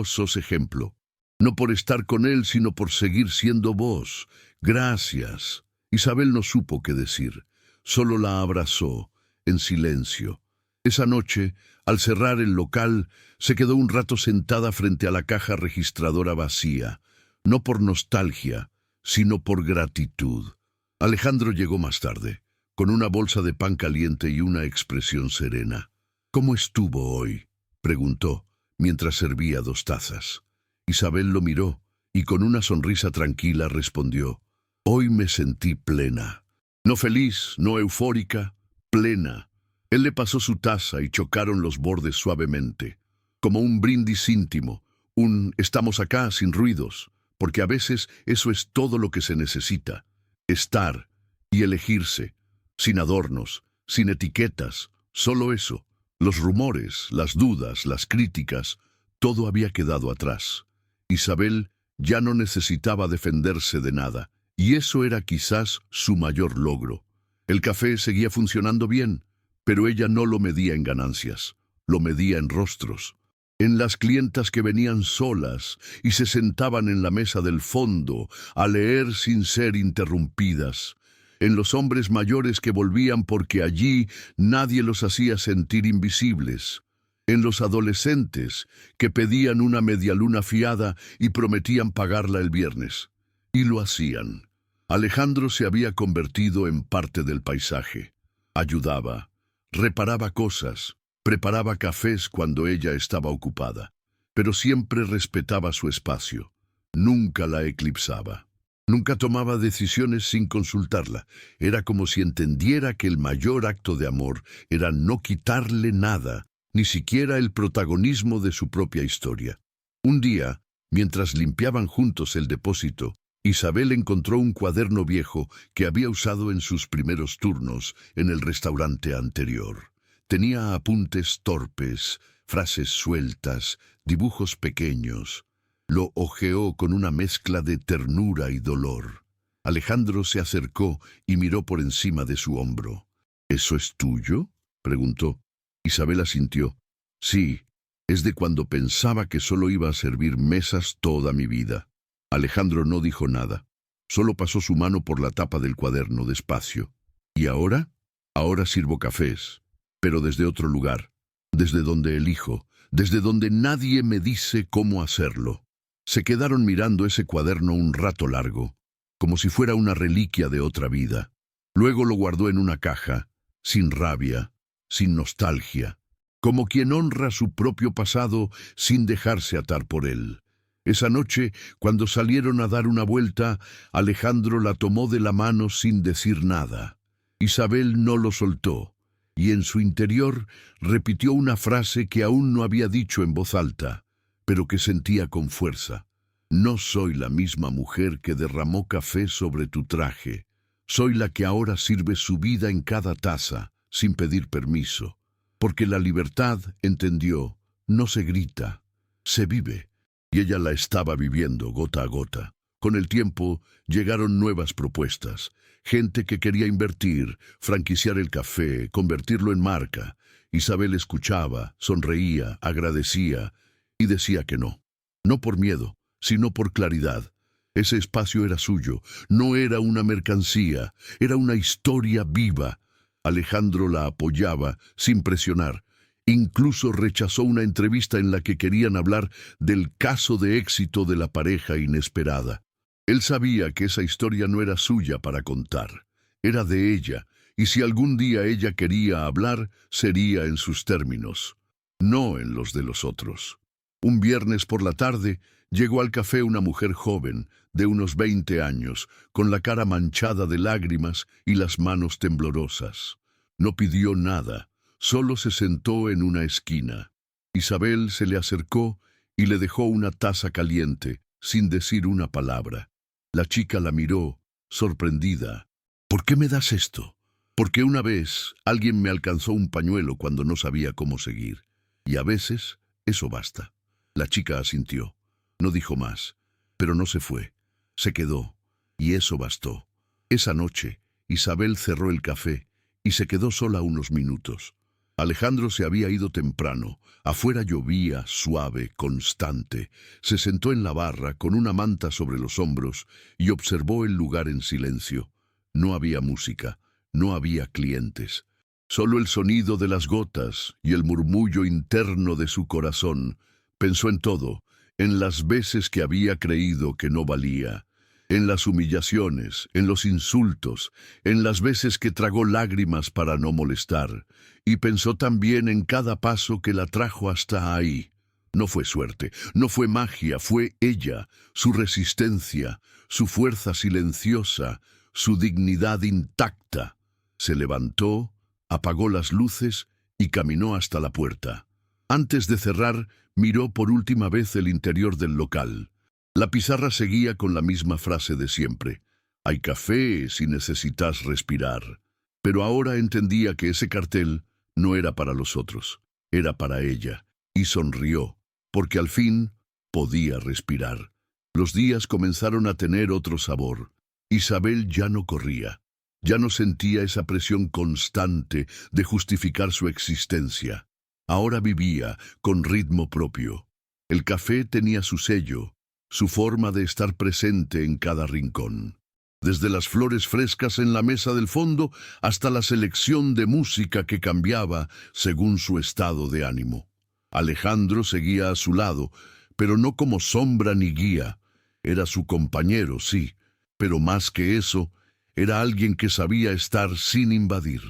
sos ejemplo. No por estar con él, sino por seguir siendo vos. Gracias. Isabel no supo qué decir. Solo la abrazó, en silencio. Esa noche, al cerrar el local, se quedó un rato sentada frente a la caja registradora vacía, no por nostalgia, sino por gratitud. Alejandro llegó más tarde, con una bolsa de pan caliente y una expresión serena. ¿Cómo estuvo hoy?, preguntó, mientras servía 2 tazas. Isabel lo miró, y con una sonrisa tranquila respondió, hoy me sentí plena. No feliz, no eufórica, plena. Él le pasó su taza y chocaron los bordes suavemente, como un brindis íntimo, un estamos acá sin ruidos, porque a veces eso es todo lo que se necesita, estar, y elegirse, sin adornos, sin etiquetas, solo eso. Los rumores, las dudas, las críticas, todo había quedado atrás. Isabel ya no necesitaba defenderse de nada, y eso era quizás su mayor logro. El café seguía funcionando bien, pero ella no lo medía en ganancias, lo medía en rostros, en las clientas que venían solas y se sentaban en la mesa del fondo a leer sin ser interrumpidas, en los hombres mayores que volvían porque allí nadie los hacía sentir invisibles, en los adolescentes que pedían una medialuna fiada y prometían pagarla el viernes. Y lo hacían. Alejandro se había convertido en parte del paisaje. Ayudaba, reparaba cosas, preparaba cafés cuando ella estaba ocupada, pero siempre respetaba su espacio. Nunca la eclipsaba. Nunca tomaba decisiones sin consultarla. Era como si entendiera que el mayor acto de amor era no quitarle nada, ni siquiera el protagonismo de su propia historia. Un día, mientras limpiaban juntos el depósito, Isabel encontró un cuaderno viejo que había usado en sus primeros turnos en el restaurante anterior. Tenía apuntes torpes, frases sueltas, dibujos pequeños. Lo hojeó con una mezcla de ternura y dolor. Alejandro se acercó y miró por encima de su hombro. ¿Eso es tuyo?, preguntó. Isabel asintió. Sí, es de cuando pensaba que solo iba a servir mesas toda mi vida. Alejandro no dijo nada. Solo pasó su mano por la tapa del cuaderno despacio. ¿Y ahora? Ahora sirvo cafés, pero desde otro lugar, desde donde elijo, desde donde nadie me dice cómo hacerlo. Se quedaron mirando ese cuaderno un rato largo, como si fuera una reliquia de otra vida. Luego lo guardó en una caja, sin rabia, sin nostalgia, como quien honra su propio pasado sin dejarse atar por él. Esa noche, cuando salieron a dar una vuelta, Alejandro la tomó de la mano sin decir nada. Isabel no lo soltó, y en su interior repitió una frase que aún no había dicho en voz alta, pero que sentía con fuerza. No soy la misma mujer que derramó café sobre tu traje. Soy la que ahora sirve su vida en cada taza, sin pedir permiso. Porque la libertad, entendió, no se grita, se vive. Y ella la estaba viviendo gota a gota. Con el tiempo llegaron nuevas propuestas. Gente que quería invertir, franquiciar el café, convertirlo en marca. Isabel escuchaba, sonreía, agradecía y decía que no. No por miedo, sino por claridad. Ese espacio era suyo, no era una mercancía, era una historia viva. Alejandro la apoyaba, sin presionar. Incluso rechazó una entrevista en la que querían hablar del caso de éxito de la pareja inesperada. Él sabía que esa historia no era suya para contar, era de ella, y si algún día ella quería hablar, sería en sus términos, no en los de los otros. Un viernes por la tarde, llegó al café una mujer joven, de unos 20 años, con la cara manchada de lágrimas y las manos temblorosas. No pidió nada, solo se sentó en una esquina. Isabel se le acercó y le dejó una taza caliente, sin decir una palabra. La chica la miró, sorprendida. ¿Por qué me das esto? Porque una vez alguien me alcanzó un pañuelo cuando no sabía cómo seguir. Y a veces eso basta. La chica asintió. No dijo más, pero no se fue. Se quedó, y eso bastó. Esa noche, Isabel cerró el café y se quedó sola unos minutos. Alejandro se había ido temprano. Afuera llovía, suave, constante. Se sentó en la barra con una manta sobre los hombros y observó el lugar en silencio. No había música, no había clientes. Solo el sonido de las gotas y el murmullo interno de su corazón. Pensó en todo, en las veces que había creído que no valía, en las humillaciones, en los insultos, en las veces que tragó lágrimas para no molestar, y pensó también en cada paso que la trajo hasta ahí. No fue suerte, no fue magia, fue ella, su resistencia, su fuerza silenciosa, su dignidad intacta. Se levantó, apagó las luces y caminó hasta la puerta. Antes de cerrar, miró por última vez el interior del local. La pizarra seguía con la misma frase de siempre. Hay café si necesitas respirar. Pero ahora entendía que ese cartel no era para los otros, era para ella, y sonrió, porque al fin podía respirar. Los días comenzaron a tener otro sabor. Isabel ya no corría, ya no sentía esa presión constante de justificar su existencia. Ahora vivía con ritmo propio. El café tenía su sello, su forma de estar presente en cada rincón. Desde las flores frescas en la mesa del fondo hasta la selección de música que cambiaba según su estado de ánimo. Alejandro seguía a su lado, pero no como sombra ni guía. Era su compañero, sí, pero más que eso, era alguien que sabía estar sin invadir.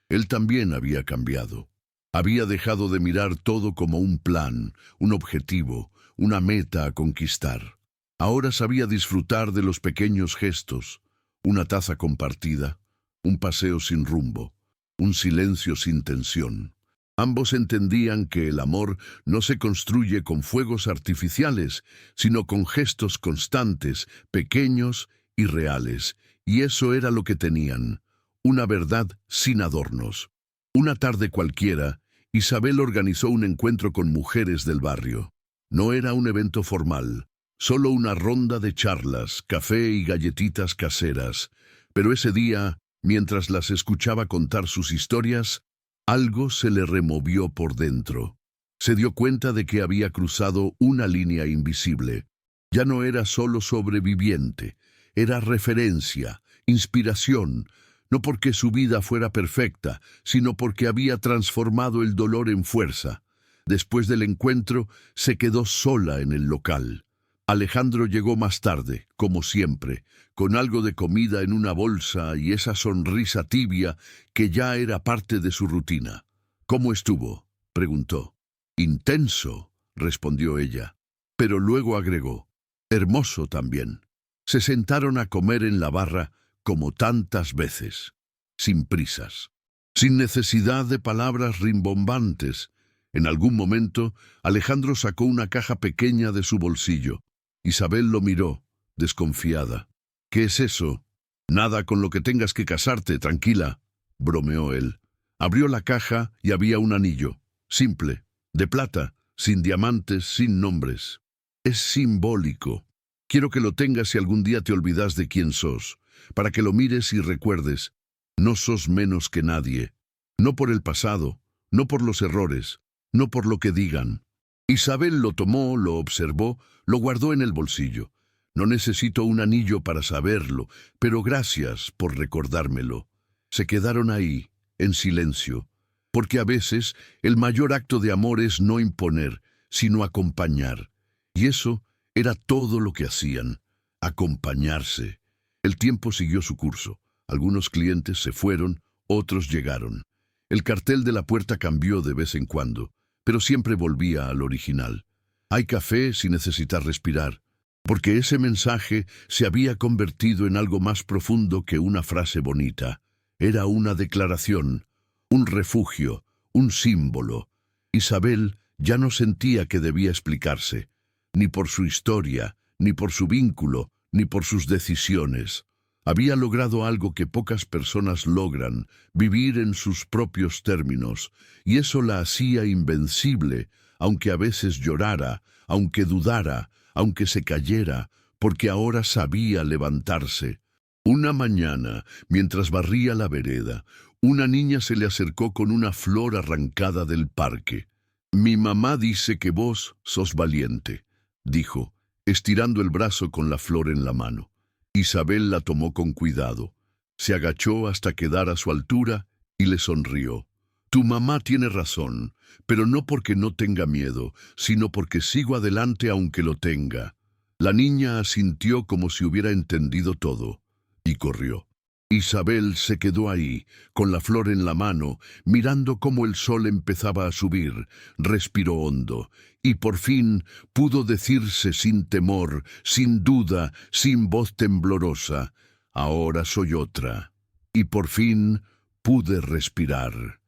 Él también había cambiado. Había dejado de mirar todo como un plan, un objetivo, una meta a conquistar. Ahora sabía disfrutar de los pequeños gestos, una taza compartida, un paseo sin rumbo, un silencio sin tensión. Ambos entendían que el amor no se construye con fuegos artificiales, sino con gestos constantes, pequeños y reales, y eso era lo que tenían, una verdad sin adornos. Una tarde cualquiera, Isabel organizó un encuentro con mujeres del barrio. No era un evento formal, solo una ronda de charlas, café y galletitas caseras. Pero ese día, mientras las escuchaba contar sus historias, algo se le removió por dentro. Se dio cuenta de que había cruzado una línea invisible. Ya no era solo sobreviviente, era referencia, inspiración, no porque su vida fuera perfecta, sino porque había transformado el dolor en fuerza. Después del encuentro, se quedó sola en el local. Alejandro llegó más tarde, como siempre, con algo de comida en una bolsa y esa sonrisa tibia que ya era parte de su rutina. «¿Cómo estuvo?», preguntó. «Intenso», respondió ella, pero luego agregó, «hermoso también». Se sentaron a comer en la barra como tantas veces, sin prisas, sin necesidad de palabras rimbombantes. En algún momento, Alejandro sacó una caja pequeña de su bolsillo. Isabel lo miró, desconfiada. «¿Qué es eso?» «Nada con lo que tengas que casarte, tranquila», bromeó él. Abrió la caja y había un anillo, simple, de plata, sin diamantes, sin nombres. «Es simbólico. Quiero que lo tengas si algún día te olvidas de quién sos, para que lo mires y recuerdes. No sos menos que nadie. No por el pasado, no por los errores, no por lo que digan». Isabel lo tomó, lo observó, lo guardó en el bolsillo. «No necesito un anillo para saberlo, pero gracias por recordármelo». Se quedaron ahí, en silencio, porque a veces el mayor acto de amor es no imponer, sino acompañar. Y eso era todo lo que hacían, acompañarse. El tiempo siguió su curso. Algunos clientes se fueron, otros llegaron. El cartel de la puerta cambió de vez en cuando, pero siempre volvía al original. «Hay café si necesitas respirar», porque ese mensaje se había convertido en algo más profundo que una frase bonita. Era una declaración, un refugio, un símbolo. Isabel ya no sentía que debía explicarse, ni por su historia, ni por su vínculo, ni por sus decisiones. Había logrado algo que pocas personas logran, vivir en sus propios términos, y eso la hacía invencible, aunque a veces llorara, aunque dudara, aunque se cayera, porque ahora sabía levantarse. Una mañana, mientras barría la vereda, una niña se le acercó con una flor arrancada del parque. «Mi mamá dice que vos sos valiente», dijo, estirando el brazo con la flor en la mano. Isabel la tomó con cuidado. Se agachó hasta quedar a su altura y le sonrió. «Tu mamá tiene razón, pero no porque no tenga miedo, sino porque sigo adelante aunque lo tenga». La niña asintió como si hubiera entendido todo, y corrió. Isabel se quedó ahí, con la flor en la mano, mirando cómo el sol empezaba a subir. Respiró hondo, y por fin pudo decirse sin temor, sin duda, sin voz temblorosa: «Ahora soy otra». Y por fin pude respirar.